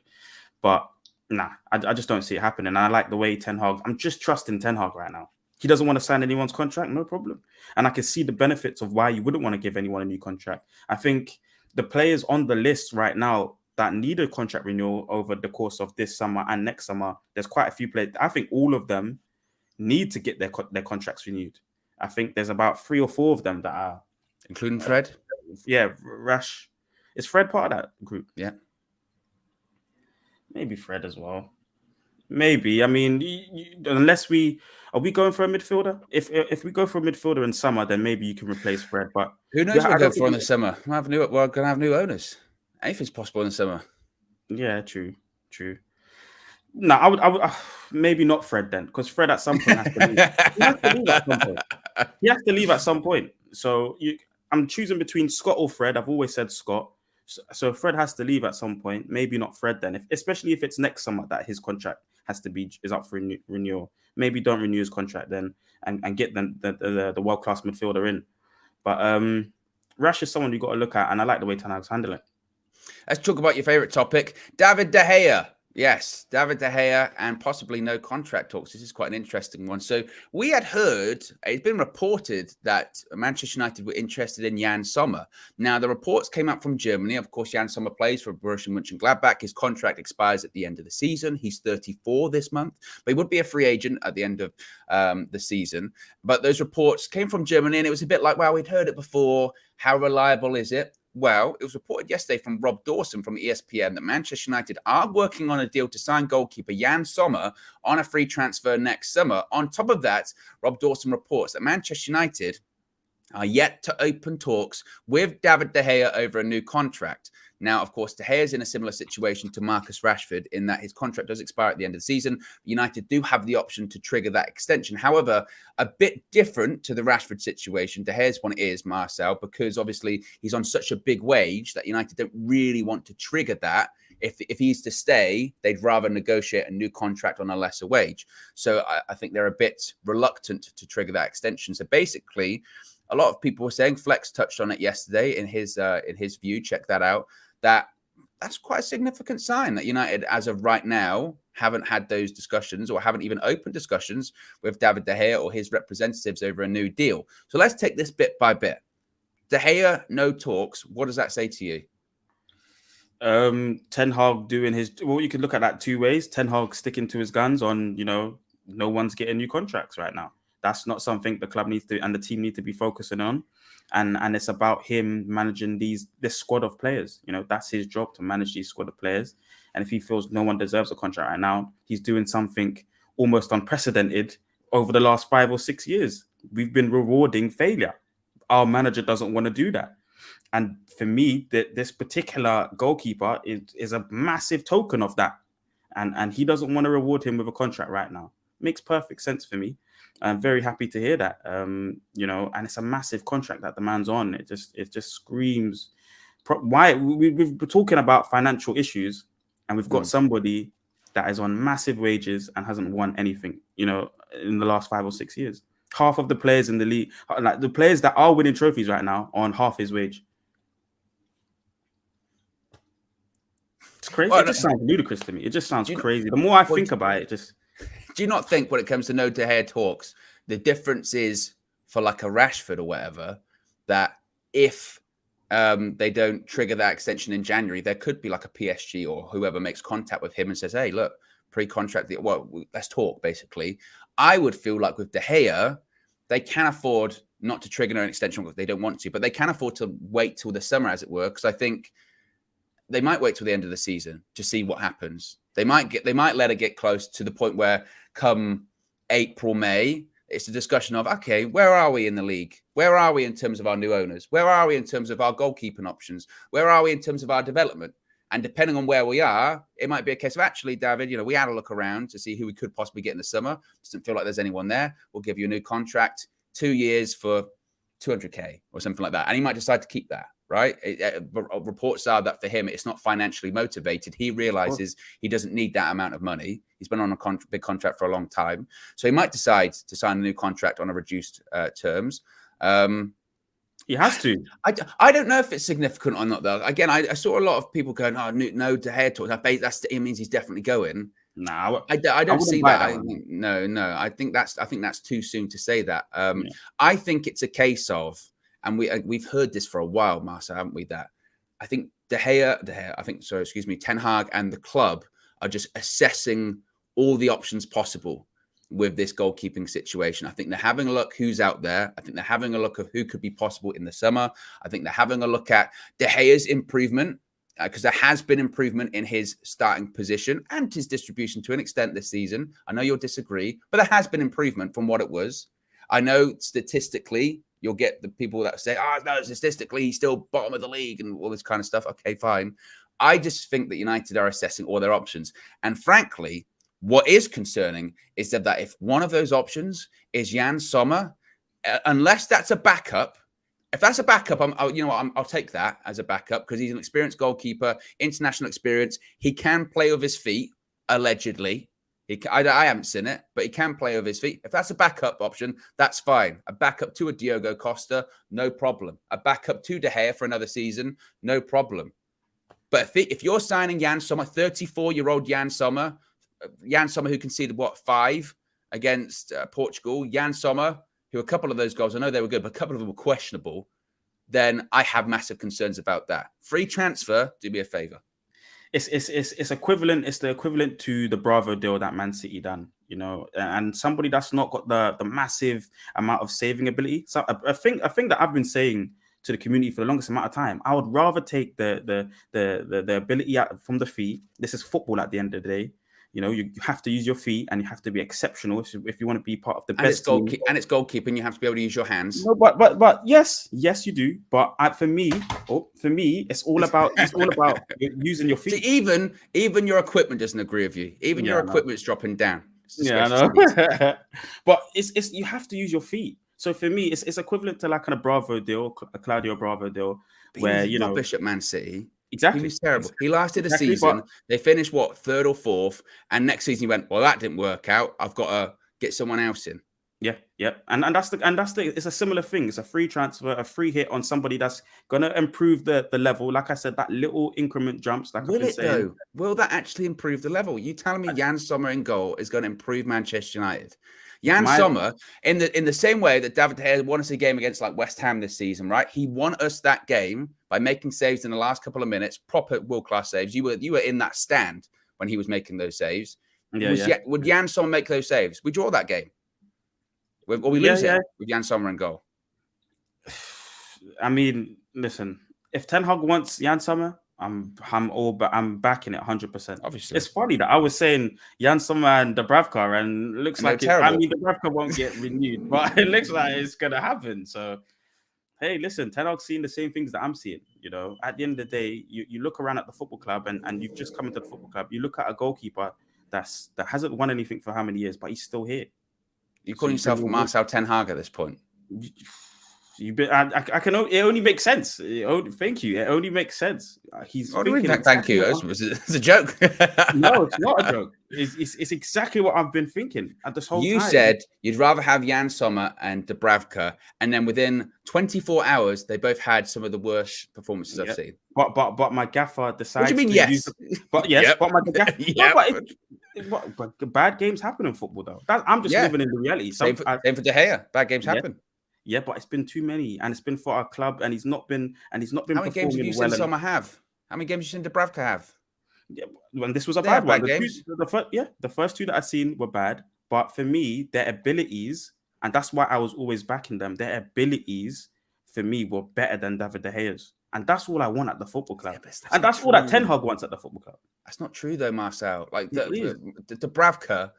B: But nah, I just don't see it happening. And I like the way Ten Hag, I'm just trusting Ten Hag right now. He doesn't want to sign anyone's contract, no problem. And I can see the benefits of why you wouldn't want to give anyone a new contract. I think the players on the list right now that need a contract renewal over the course of this summer and next summer, there's quite a few players. I think all of them need to get their contracts renewed. I think there's about 3 or 4 of them that are...
A: Including Fred?
B: Yeah, Rash. Is Fred part of that group?
A: Yeah.
B: Maybe Fred as well. Maybe. I mean, unless are we going for a midfielder? If we go for a midfielder in summer, then maybe you can replace Fred. But
A: who knows what we'll go for in the summer? We're going to have new owners. Anything's possible in the summer.
B: Yeah, true. No, I would maybe not Fred then, because Fred at some point has to leave. He has to leave at some point. So I'm choosing between Scott or Fred. I've always said Scott. So Fred has to leave at some point. Maybe not Fred then, especially if it's next summer that his contract is up for renewal. Maybe don't renew his contract then and get the world-class midfielder in. But Rash is someone you got to look at, and I like the way Ten Hag's handling it.
A: Let's talk about your favourite topic, David De Gea. Yes, David De Gea and possibly no contract talks. This is quite an interesting one. So we had heard, it's been reported that Manchester United were interested in Jan Sommer. Now, the reports came out from Germany. Of course, Jan Sommer plays for Borussia Mönchengladbach. His contract expires at the end of the season. He's 34 this month, but he would be a free agent at the end of the season. But those reports came from Germany, and it was a bit like, well, we'd heard it before. How reliable is it? Well, it was reported yesterday from Rob Dawson from ESPN that Manchester United are working on a deal to sign goalkeeper Jan Sommer on a free transfer next summer. On top of that, Rob Dawson reports that Manchester United are yet to open talks with David De Gea over a new contract. Now, of course, De Gea is in a similar situation to Marcus Rashford in that his contract does expire at the end of the season. United do have the option to trigger that extension. However, a bit different to the Rashford situation, De Gea's one is, Marcel, because obviously he's on such a big wage that United don't really want to trigger that. If he's to stay, they'd rather negotiate a new contract on a lesser wage. So I think they're a bit reluctant to trigger that extension. So basically, a lot of people were saying, Flex touched on it yesterday in his view, check that out, that's quite a significant sign that United, as of right now, haven't had those discussions or haven't even opened discussions with David De Gea or his representatives over a new deal. So let's take this bit by bit. De Gea, no talks. What does that say to you?
B: Ten Hag doing his... Well, you could look at that two ways. Ten Hag sticking to his guns on, no one's getting new contracts right now. That's not something the club needs to and the team need to be focusing on. And it's about him managing this squad of players. That's his job, to manage these squad of players. And if he feels no one deserves a contract right now, he's doing something almost unprecedented over the last 5 or 6 years. We've been rewarding failure. Our manager doesn't want to do that. And for me, this particular goalkeeper is a massive token of that. And he doesn't want to reward him with a contract right now. Makes perfect sense for me. I'm very happy to hear that, and it's a massive contract that the man's on. It just screams. Why we've been talking about financial issues, and we've got somebody that is on massive wages and hasn't won anything, in the last 5 or 6 years. Half of the players in the league, like the players that are winning trophies right now, are on half his wage. It's crazy. Well, it just sounds ludicrous to me. It just sounds crazy. The more I think about it, just...
A: Do you not think when it comes to no De Gea talks, the difference is for like a Rashford or whatever, that if they don't trigger that extension in January, there could be like a PSG or whoever makes contact with him and says, hey, look, pre-contract, let's talk, basically. I would feel like with De Gea, they can afford not to trigger an extension because they don't want to, but they can afford to wait till the summer, as it were, because I think they might wait till the end of the season to see what happens. They might let it get close to the point where come April, May, it's a discussion of, okay, where are we in the league? Where are we in terms of our new owners? Where are we in terms of our goalkeeping options? Where are we in terms of our development? And depending on where we are, it might be a case of, actually, David, we had a look around to see who we could possibly get in the summer. Doesn't feel like there's anyone there. We'll give you a new contract, 2 years for 200K or something like that. And he might decide to keep that. Right? Reports are that for him, it's not financially motivated. He realizes he doesn't need that amount of money. He's been on a big contract for a long time. So he might decide to sign a new contract on a reduced terms.
B: He has to.
A: I don't know if it's significant or not, though. Again, I saw a lot of people going, oh, no De Gea talks. It means he's definitely going.
B: No,
A: I don't see that. No. I think that's too soon to say that. I think it's a case of, and we've heard this for a while, Marcel, haven't we? That I think Ten Hag and the club are just assessing all the options possible with this goalkeeping situation. I think they're having a look who's out there. I think they're having a look of who could be possible in the summer. I think they're having a look at De Gea's improvement, because there has been improvement in his starting position and his distribution to an extent this season. I know you'll disagree, but there has been improvement from what it was. I know statistically, you'll get the people that say, no, statistically, he's still bottom of the league and all this kind of stuff. Okay, fine. I just think that United are assessing all their options. And frankly, what is concerning is that if one of those options is Jan Sommer, unless that's a backup, if that's a backup, I'll take that as a backup because he's an experienced goalkeeper, international experience. He can play with his feet, allegedly. I haven't seen it, but he can play over his feet. If that's a backup option, that's fine. A backup to a Diogo Costa, no problem. A backup to De Gea for another season, no problem. But if you're signing Jan Sommer, 34-year-old Jan Sommer who conceded, 5 against Portugal, Jan Sommer, who a couple of those goals, I know they were good, but a couple of them were questionable, then I have massive concerns about that. Free transfer, do me a favor.
B: It's equivalent. It's the equivalent to the Bravo deal that Man City done, and somebody that's not got the massive amount of saving ability. So a thing that I've been saying to the community for the longest amount of time, I would rather take the ability out from the feet. This is football at the end of the day. You have to use your feet and you have to be exceptional if you want to be part of the best team.
A: And it's goalkeeping. You have to be able to use your hands.
B: No, but yes, you do. But for me, it's all about using your feet.
A: See, even your equipment doesn't agree with you. Even your equipment's dropping down.
B: Yeah, I know. But it's you have to use your feet. So for me, it's equivalent to like a Bravo deal, a Claudio Bravo deal, where
A: rubbish at Man City.
B: Exactly.
A: He was terrible. He lasted a season. They finished 3rd or 4th, and next season he went, well, that didn't work out. I've got to get someone else in.
B: Yeah. And that's the it's a similar thing. It's a free transfer, a free hit on somebody that's gonna improve the level. Like I said, that little increment jumps. Like
A: Will it though? Will that actually improve the level? You telling me Jan Sommer in goal is going to improve Manchester United? Jan Sommer, in the same way that David De Gea won us a game against West Ham this season, right? He won us that game by making saves in the last couple of minutes, proper world-class saves. You were in that stand when he was making those saves. Would Jan Sommer make those saves? We draw that game. Or we lose it with Jan Sommer in goal.
B: I mean, listen, if Ten Hag wants Jan Sommer, I'm backing it 100%.
A: Obviously,
B: it's funny that I was saying Jan Sommer and Dubravka, and it looks like Dubravka won't get renewed, but it looks like it's gonna happen. So, hey, listen, Ten Hag's seeing the same things that I'm seeing. At the end of the day, you look around at the football club, and you've just come into the football club. You look at a goalkeeper that hasn't won anything for how many years, but he's still here.
A: You're calling yourself Marcel Ten Hag at this point.
B: It only makes sense. Thank you. It only makes sense. He's
A: thank you. It's a joke.
B: No, it's not a joke. It's exactly what I've been thinking at this whole time.
A: You said you'd rather have Jan Sommer and Dubravka, and then within 24 hours, they both had some of the worst performances I've seen.
B: But my gaffer decided.
A: What do you mean? Yes.
B: But my gaffer. But bad games happen in football, though. I'm just living in the reality.
A: Same for De Gea. Bad games happen.
B: Yeah, but it's been too many, and it's been for our club, and he's not been. How many
A: games have you seen Sommer have? How many games have you seen Dubravka have?
B: Yeah, when this was a bad one. The first 2 that I've seen were bad, but for me, their abilities, and that's why I was always backing them. Their abilities, for me, were better than David De Gea's, and that's all I want at the football club, and that's all that Ten Hag wants at the football club.
A: That's not true, though, Marcel. The Dubravka,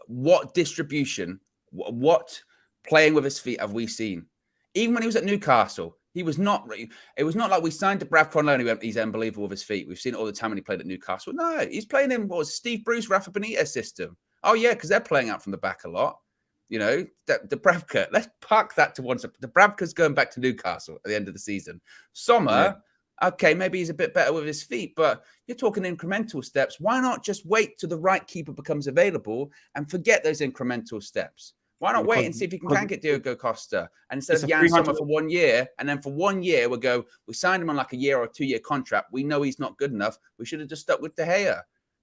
A: what distribution, what playing with his feet have we seen? Even when he was at Newcastle, he was not. It was not like we signed Dubravka on loan. He went, he's unbelievable with his feet. We've seen it all the time when he played at Newcastle. No, he's playing in Steve Bruce, Rafa Benitez system. Oh yeah, because they're playing out from the back a lot. Dubravka. Let's park that to one side. Dubravka's going back to Newcastle at the end of the season. Sommer, okay, maybe he's a bit better with his feet, but you're talking incremental steps. Why not just wait till the right keeper becomes available and forget those incremental steps? Why not wait and see if you can get Diogo Costa? And instead of Jan Sommer for 1 year, and then for 1 year, we signed him on a year or 2 year contract. We know he's not good enough. We should have just stuck with De Gea.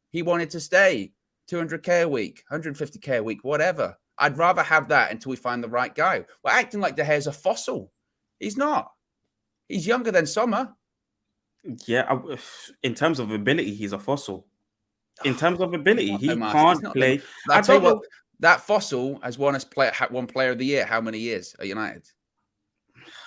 A: He wanted to stay 200K a week, 150K a week, whatever. I'd rather have that until we find the right guy. We're acting like De Gea's a fossil. He's not. He's younger than Sommer.
B: Yeah, in terms of ability, he's a fossil. In terms of ability, he can't play.
A: I tell you what. That fossil has won one player of the year. How many years at United?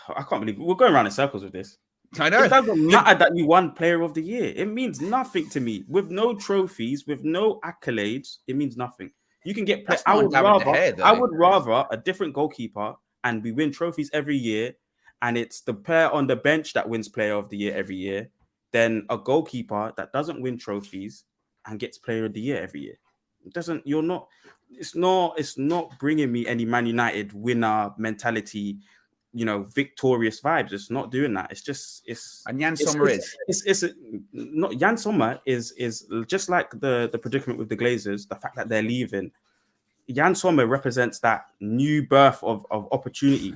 B: I can't believe we're going around in circles with this.
A: I know.
B: It doesn't matter that you won player of the year. It means nothing to me. With no trophies, with no accolades, it means nothing. You can get players. I would rather a different goalkeeper, and we win trophies every year, and it's the player on the bench that wins player of the year every year, than a goalkeeper that doesn't win trophies and gets player of the year every year. It's not bringing me any Man United winner mentality victorious vibes. It's not doing that. It's just
A: and Jan Sommer
B: not Jan Sommer is just like the predicament with the Glazers. The fact that they're leaving, Jan Sommer represents that new birth of opportunity.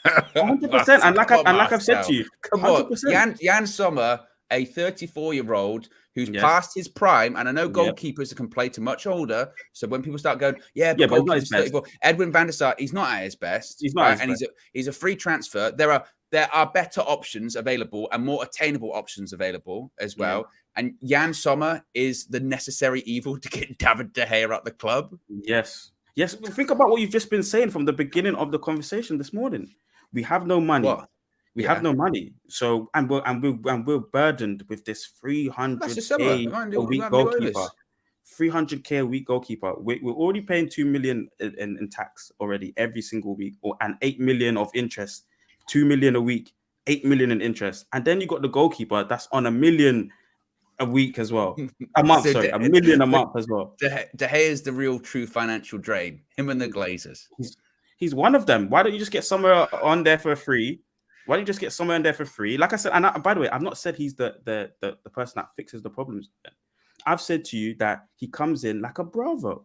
B: 100%. And like I've said to you,
A: come 100%. on, Jan Sommer, a 34-year-old who's past his prime, and I know goalkeepers can play to much older. So when people start going, but goalkeeper's 34, Edwin van der Sar, he's not at his best.
B: He's not,
A: and he's a free transfer. There are better options available and more attainable options available as well. Yeah. And Jan Sommer is the necessary evil to get David De Gea at the club.
B: Yes. Think about what you've just been saying from the beginning of the conversation this morning. We have no money. We have no money. So and we're burdened with this 300K a week goalkeeper. 300K a week goalkeeper. We're already paying 2 million in tax already every single week, and 8 million of interest. 2 million a week, 8 million in interest, and then you got the goalkeeper that's on 1 million a week as well. A month, so sorry, 1 million a month as well.
A: De Gea is the real true financial drain. Him and the Glazers.
B: He's one of them. Why don't you just get somewhere on there for free? Why don't you just get somewhere in there for free? Like I said, and by the way, I've not said he's the person that fixes the problems. I've said to you that he comes in like a Bravo.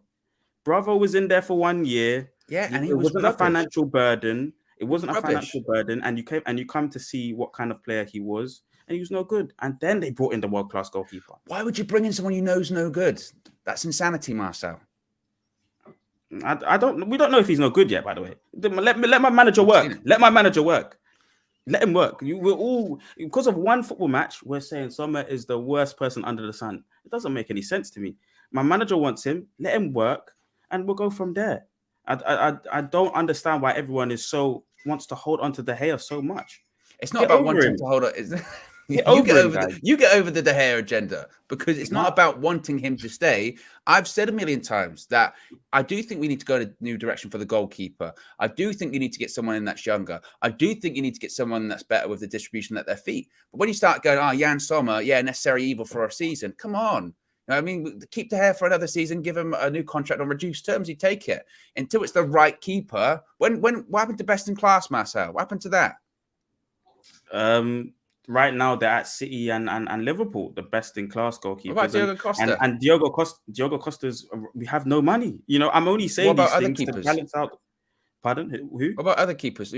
B: Bravo was in there for 1 year.
A: Yeah, and
B: it wasn't a financial burden. It wasn't a financial burden, and you come to see what kind of player he was, and he was no good. And then they brought in the world-class goalkeeper.
A: Why would you bring in someone you know is no good? That's insanity, Marcel.
B: We don't know if he's no good yet, by the way. Let my manager work. Let my manager work. Let him work. We're all, because of one football match, we're saying Sommer is the worst person under the sun. It doesn't make any sense to me. My manager wants him. Let him work, and we'll go from there. I don't understand why everyone wants to hold on to De Gea so much.
A: It's not about wanting to hold on. You get over the De Gea agenda, because it's not about wanting him to stay. I've said a million times that I do think we need to go in a new direction for the goalkeeper. I do think you need to get someone in that's younger. I do think you need to get someone that's better with the distribution at their feet. But when you start going, Jan Sommer, necessary evil for a season. Come on. I mean, keep De Gea for another season, give him a new contract on reduced terms, he'd take it. Until it's the right keeper. What happened to best in class, Marcel? What happened to that?
B: Right now, they're at City and Liverpool, the best in class goalkeepers.
A: What about Diogo Costa?
B: And Diogo Costa's, we have no money. I'm only saying these things to balance out. Pardon? Who?
A: What about other keepers?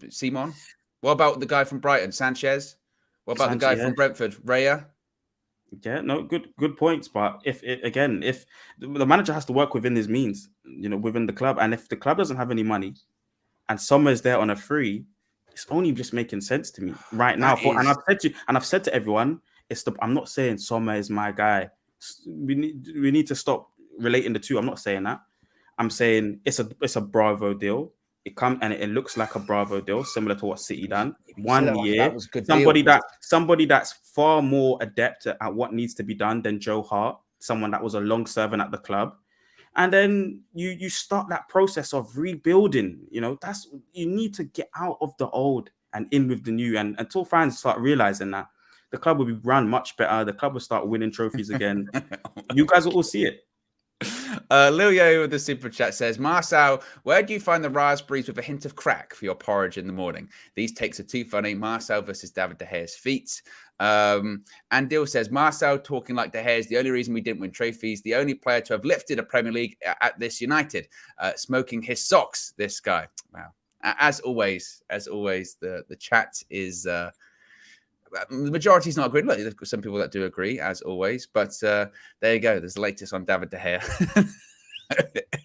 A: Simon? What about the guy from Brighton, Sanchez? What about the guy from Brentford, Raya?
B: Yeah, no, good points. But if the manager has to work within his means, within the club, and if the club doesn't have any money, and Sommer's there on a free, it's only just making sense to me right now. And I've said to everyone, I'm not saying Sommer is my guy. We need to stop relating the two. I'm not saying that. I'm saying it's a Bravo deal. It looks like a Bravo deal, similar to what City done. 1 year. Somebody that's far more adept at what needs to be done than Joe Hart, someone that was a long servant at the club. And then you start that process of rebuilding. You need to get out of the old and in with the new. And until fans start realizing that, the club will be run much better. The club will start winning trophies again. You guys will all see it.
A: Lil Yo with the super chat says, Marcel, where do you find the raspberries with a hint of crack for your porridge in the morning? These takes are too funny. Marcel versus David De Gea's feet. And Dill says, Marcel talking like De Gea is the only reason we didn't win trophies. The only player to have lifted a Premier League at this United. Smoking his socks, this guy. Wow. As always, the chat is... the majority is not agreeing. Look, there's some people that do agree, as always. But there you go. There's the latest on David De Gea.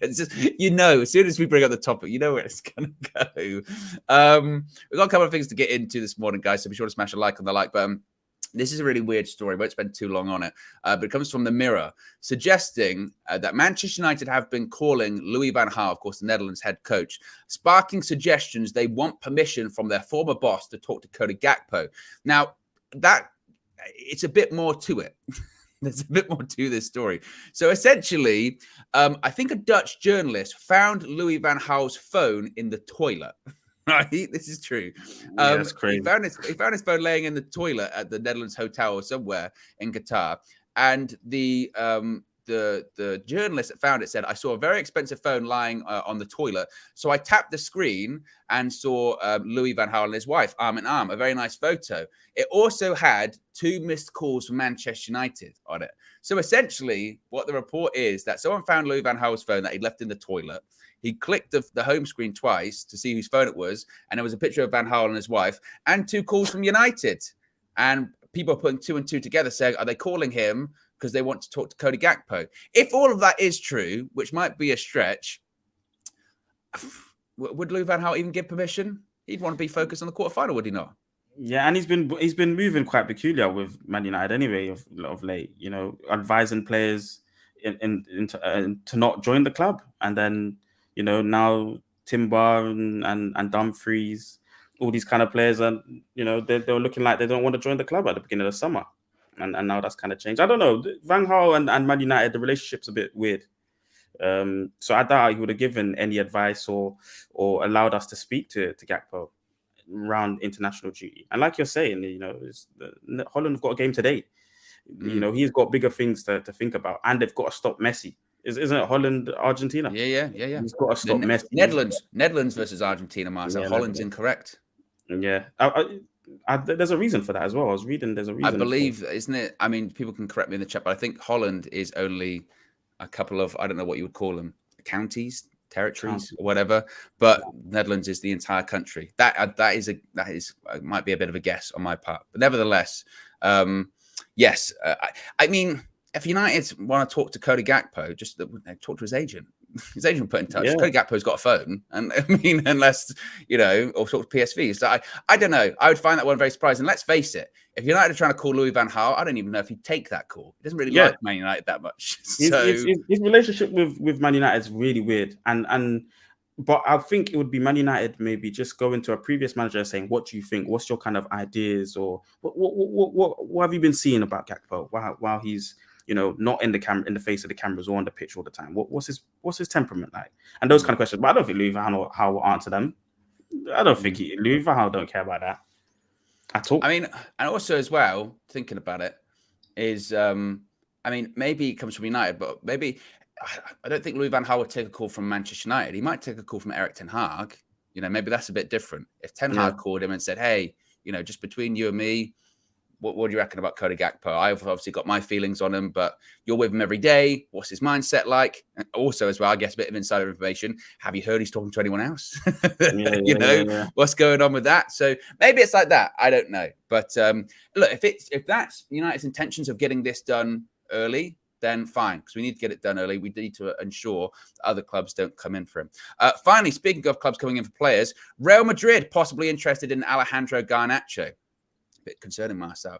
A: It's just, as soon as we bring up the topic, you know where it's going to go. We've got a couple of things to get into this morning, guys. So be sure to smash a like on the like button. This is a really weird story. Won't spend too long on it. But it comes from the Mirror, suggesting that Manchester United have been calling Louis van Gaal, of course, the Netherlands head coach, sparking suggestions they want permission from their former boss to talk to Cody Gakpo. Now, it's a bit more to it. There's a bit more to this story. So essentially, I think a Dutch journalist found Louis van Gaal's phone in the toilet. Right, this is true.
B: That's crazy.
A: He found his phone laying in the toilet at the Netherlands hotel or somewhere in Qatar, and the the journalist that found it said, I saw a very expensive phone lying on the toilet. So I tapped the screen and saw Louis van Gaal and his wife arm in arm. A very nice photo. It also had 2 missed calls from Manchester United on it. So essentially, what the report is that someone found Louis van Gaal's phone that he'd left in the toilet. He clicked the home screen twice to see whose phone it was, and there was a picture of Van Gaal and his wife, and 2 calls from United. And people are putting 2 and 2 together, saying, are they calling him because they want to talk to Cody Gakpo? If all of that is true, which might be a stretch, would Louis van Gaal even give permission? He'd want to be focused on the quarterfinal, would he not?
B: Yeah, and he's been moving quite peculiar with Man United anyway of late. You know, advising players to not join the club, and then now Timber and Dumfries, all these kind of players, and they were looking like they don't want to join the club at the beginning of the summer, and now that's kind of changed. I don't know. Van Gaal and Man United, the relationship's a bit weird. So I doubt he would have given any advice or allowed us to speak to Gakpo around international duty. And like you're saying, Holland's got a game today. He's got bigger things to think about, and they've got to stop Messi. Isn't it Holland, Argentina?
A: Yeah.
B: He's got to stop Messi.
A: Netherlands versus Argentina, Marcel. Yeah, Holland's incorrect.
B: Yeah. There's a reason for that as well. I was reading there's a reason.
A: I believe, isn't it? I mean, people can correct me in the chat, but I think Holland is only a couple of, I don't know what you would call them, counties, territories, or whatever. But Netherlands is the entire country. That might be a bit of a guess on my part, but nevertheless, yes. I mean, if United want to talk to Cody Gakpo, just talk to his agent. His agent put in touch. Yeah. Cody Gakpo's got a phone, and I mean, unless or talk to PSV. So I don't know. I would find that one very surprising. Let's face it. If United are trying to call Louis van Gaal, I don't even know if he'd take that call. He doesn't really like Man United that much. So
B: his relationship with Man United is really weird, but I think it would be Man United maybe just going to a previous manager saying, "What do you think? What's your kind of ideas, or what have you been seeing about Gakpo while he's not in the face of the cameras or on the pitch all the time? What's his temperament like?" And those kind of questions. But I don't think Louis van Gaal will answer them. I don't think Louis van Gaal don't care about that at all.
A: I mean, and also as well, thinking about it is, I mean, maybe it comes from United, but maybe I don't think Louis van Gaal would take a call from Manchester United. He might take a call from Erik ten Hag. Maybe that's a bit different. If ten Hag called him and said, "Hey, just between you and me, what do you reckon about Cody Gakpo? I've obviously got my feelings on him, but you're with him every day. What's his mindset like?" And also, as well, I guess a bit of insider information. Have you heard he's talking to anyone else? What's going on with that? So maybe it's like that. I don't know. But look, if that's United's intentions of getting this done early, then fine, because we need to get it done early. We need to ensure that other clubs don't come in for him. Finally, speaking of clubs coming in for players, Real Madrid possibly interested in Alejandro Garnacho. Bit concerning, Marcel.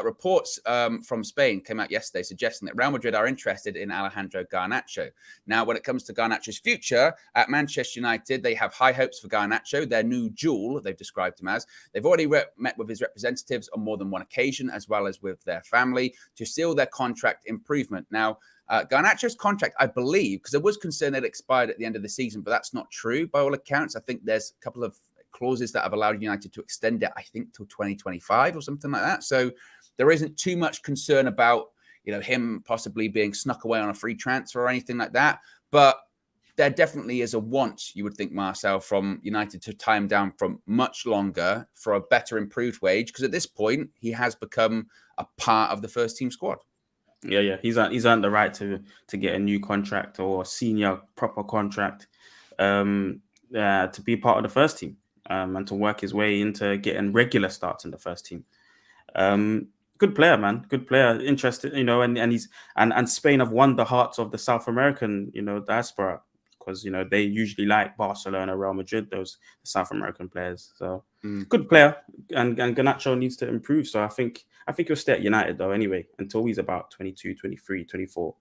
A: Reports from Spain came out yesterday suggesting that Real Madrid are interested in Alejandro Garnacho. Now, when it comes to Garnacho's future at Manchester United, they have high hopes for Garnacho, their new jewel, they've described him as. They've already met with his representatives on more than one occasion, as well as with their family, to seal their contract improvement. Now, Garnacho's contract, I believe, because there was concern that it expired at the end of the season, but that's not true by all accounts. I think there's a couple of clauses that have allowed United to extend it, I think, till 2025 or something like that. So there isn't too much concern about, him possibly being snuck away on a free transfer or anything like that. But there definitely is a want, you would think, Marcel, from United to tie him down for much longer for a better improved wage. Because at this point, he has become a part of the first team squad.
B: Yeah. He's earned the right to get a new contract or a senior proper contract to be part of the first team. And to work his way into getting regular starts in the first team. Good player, man. Good player. Interested, and Spain have won the hearts of the South American, diaspora, because they usually like Barcelona, Real Madrid, those South American players. So good player, and Garnacho needs to improve. So I think he'll stay at United though anyway until he's about 22, 23, 24.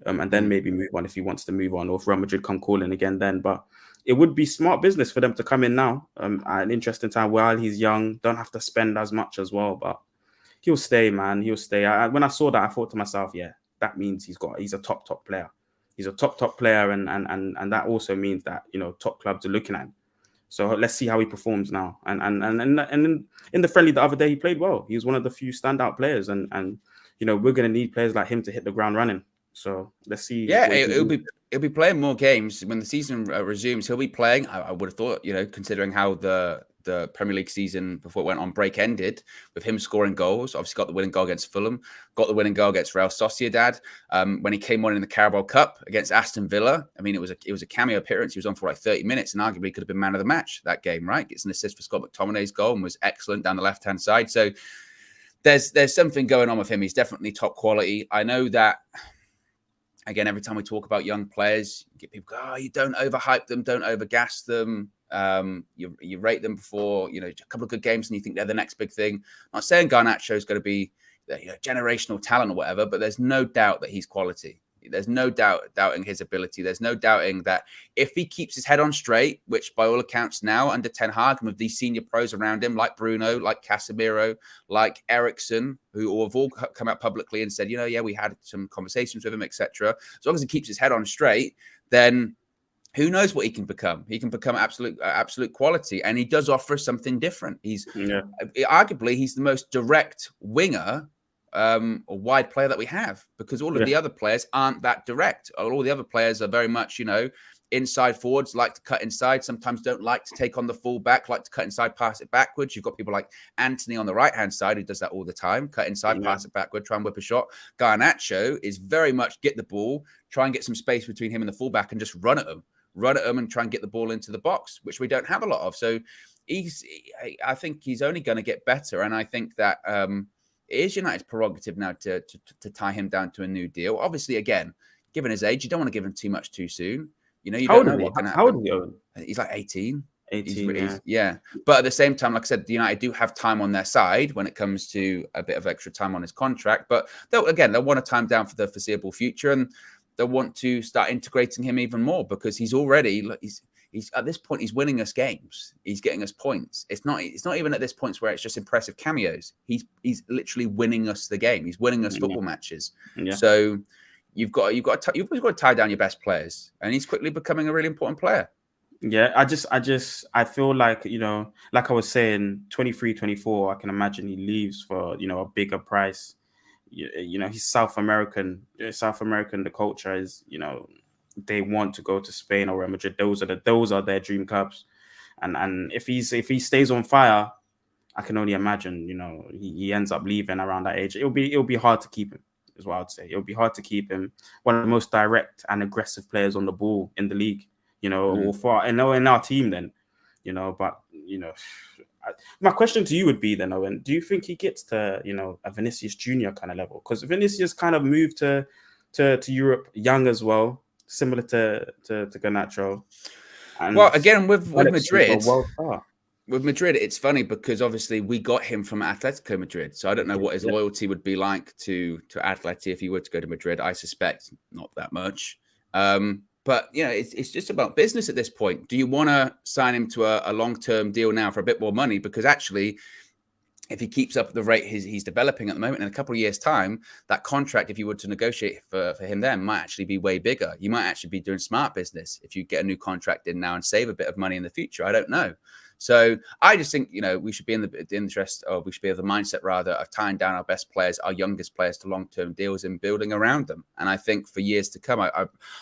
B: And then maybe move on if he wants to move on, or if Real Madrid come calling again then. But it would be smart business for them to come in now at an interesting time while he's young, don't have to spend as much as well. But he'll stay, man. He'll stay. When I saw that, I thought to myself, yeah, that means he's a top player. He's a top player, and that also means that top clubs are looking at him. So let's see how he performs now. And in the friendly the other day, he played well. He was one of the few standout players, and we're going to need players like him to hit the ground running. So let's see.
A: Yeah, he'll be playing more games when the season resumes. He'll be playing. I would have thought, considering how the Premier League season before it went on break ended, with him scoring goals. Obviously, got the winning goal against Fulham, got the winning goal against Real Sociedad. When he came on in the Carabao Cup against Aston Villa, I mean, it was a cameo appearance. He was on for like 30 minutes, and arguably could have been man of the match that game. Right, gets an assist for Scott McTominay's goal and was excellent down the left hand side. So there's something going on with him. He's definitely top quality. I know that. Again, every time we talk about young players, you get people go, you don't overhype them, don't overgas them. You rate them before, a couple of good games and you think they're the next big thing. I'm not saying Garnacho is going to be generational talent or whatever, but there's no doubt that he's quality. There's no doubting his ability. There's no doubting that if he keeps his head on straight, which by all accounts now under Ten Hag and with these senior pros around him, like Bruno, like Casemiro, like Eriksen, who have all come out publicly and said, we had some conversations with him, etc. As long as he keeps his head on straight, then who knows what he can become? He can become absolute quality, and he does offer something different. Arguably he's the most direct winger or wide player that we have, because all of the other players aren't that direct. All the other players are very much, inside forwards, like to cut inside, sometimes don't like to take on the full back, like to cut inside, pass it backwards. You've got people like Anthony on the right-hand side who does that all the time, cut inside, pass it backward, try and whip a shot. Garnacho is very much get the ball, try and get some space between him and the fullback and just run at them and try and get the ball into the box, which we don't have a lot of. So I think he's only going to get better. And I think that it is United's prerogative now to tie him down to a new deal. Obviously, again, given his age, you don't want to give him too much too soon. You don't know what's going to happen.
B: How old is he, Owen?
A: He's like 18.
B: 18,
A: yeah. But at the same time, like I said, the United do have time on their side when it comes to a bit of extra time on his contract. But they'll want to time down for the foreseeable future, and they'll want to start integrating him even more, because he's already he's at this point he's winning us games. He's getting us points. It's not even at this point where it's just impressive cameos. He's literally winning us the game. He's winning us football matches. Yeah. So you've got to tie down your best players, and he's quickly becoming a really important player.
B: Yeah, I feel like, like I was saying, 23, 24, I can imagine he leaves for, a bigger price. He's South American. The culture is, they want to go to Spain or Real Madrid. Those are their dream clubs. And if he stays on fire, I can only imagine, he ends up leaving around that age. It'll be hard to keep him, is what I'd say. It'll be hard to keep him. One of the most direct and aggressive players on the ball in the league, or far, and in our team then, but, my question to you would be then, Owen, do you think he gets to, a Vinicius Junior kind of level? Because Vinicius kind of moved to Europe young as well, similar to Garnacho.
A: Well, again, with Madrid, it's funny because obviously we got him from Atletico Madrid. So I don't know what his loyalty would be like to Atleti if he were to go to Madrid. I suspect not that much. But, it's just about business at this point. Do you want to sign him to a long-term deal now for a bit more money? Because actually, if he keeps up at the rate he's developing at the moment, in a couple of years' time, that contract, if you were to negotiate for him then, might actually be way bigger. You might actually be doing smart business if you get a new contract in now and save a bit of money in the future. I don't know. So I just think, we should be in the interest of, we should be of the mindset rather of tying down our best players, our youngest players to long-term deals and building around them. And I think for years to come,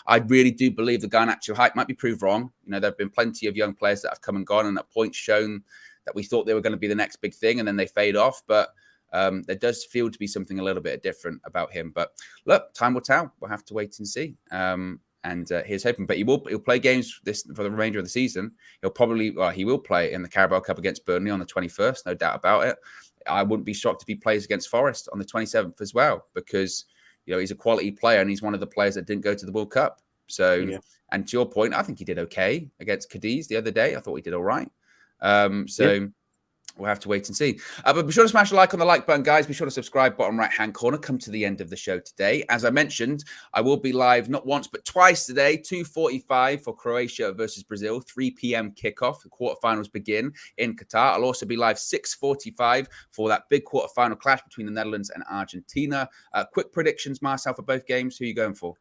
A: I really do believe the Garnacho hype might be proved wrong. There have been plenty of young players that have come and gone and at points shown that we thought they were going to be the next big thing and then they fade off. But there does feel to be something a little bit different about him. But look, time will tell. We'll have to wait and see. And here's hoping, but he'll play games for the remainder of the season. He will play in the Carabao Cup against Burnley on the 21st, no doubt about it. I wouldn't be shocked if he plays against Forest on the 27th as well, because he's a quality player and he's one of the players that didn't go to the World Cup. So, and to your point, I think he did okay against Cadiz the other day. I thought he did all right. We'll have to wait and see. But be sure to smash a like on the like button, guys. Be sure to subscribe, bottom right-hand corner. Come to the end of the show today. As I mentioned, I will be live not once, but twice today, 2:45 for Croatia versus Brazil, 3 p.m. kickoff. The quarterfinals begin in Qatar. I'll also be live 6:45 for that big quarterfinal clash between the Netherlands and Argentina. Quick predictions, Marcel, for both games. Who are you going for?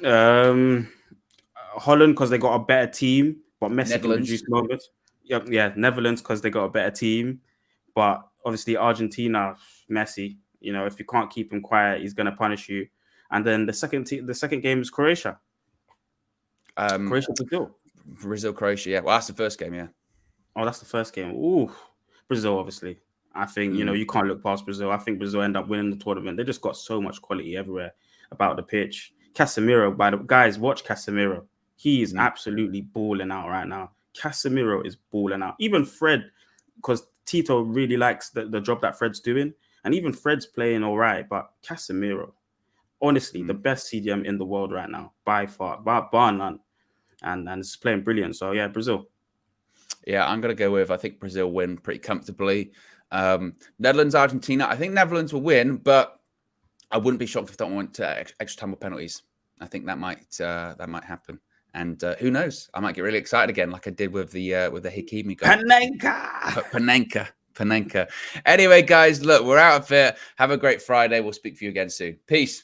B: Holland, because they got a better team, but Messi can produce moments. Yeah, Netherlands because they got a better team, but obviously Argentina, Messi. If you can't keep him quiet, he's going to punish you. And then the second game is Croatia. Croatia, Brazil.
A: Brazil, Croatia. Yeah. Well, that's the first game. Yeah.
B: Oh, that's the first game. Ooh, Brazil, obviously. I think, you can't look past Brazil. I think Brazil end up winning the tournament. They just got so much quality everywhere about the pitch. Casemiro, guys, watch Casemiro. He is absolutely balling out right now. Casemiro is balling out. Even Fred, because Tito really likes the job that Fred's doing. And even Fred's playing all right. But Casemiro, honestly, the best CDM in the world right now, by far, bar none. And it's playing brilliant. So, yeah, Brazil.
A: Yeah, I'm going to go with, I think Brazil win pretty comfortably. Netherlands, Argentina. I think Netherlands will win, but I wouldn't be shocked if that went to extra time or penalties. I think that might happen. And who knows? I might get really excited again, like I did with the Hakimi goal. Panenka. Anyway, guys, look, we're out of here. Have a great Friday. We'll speak for you again soon. Peace.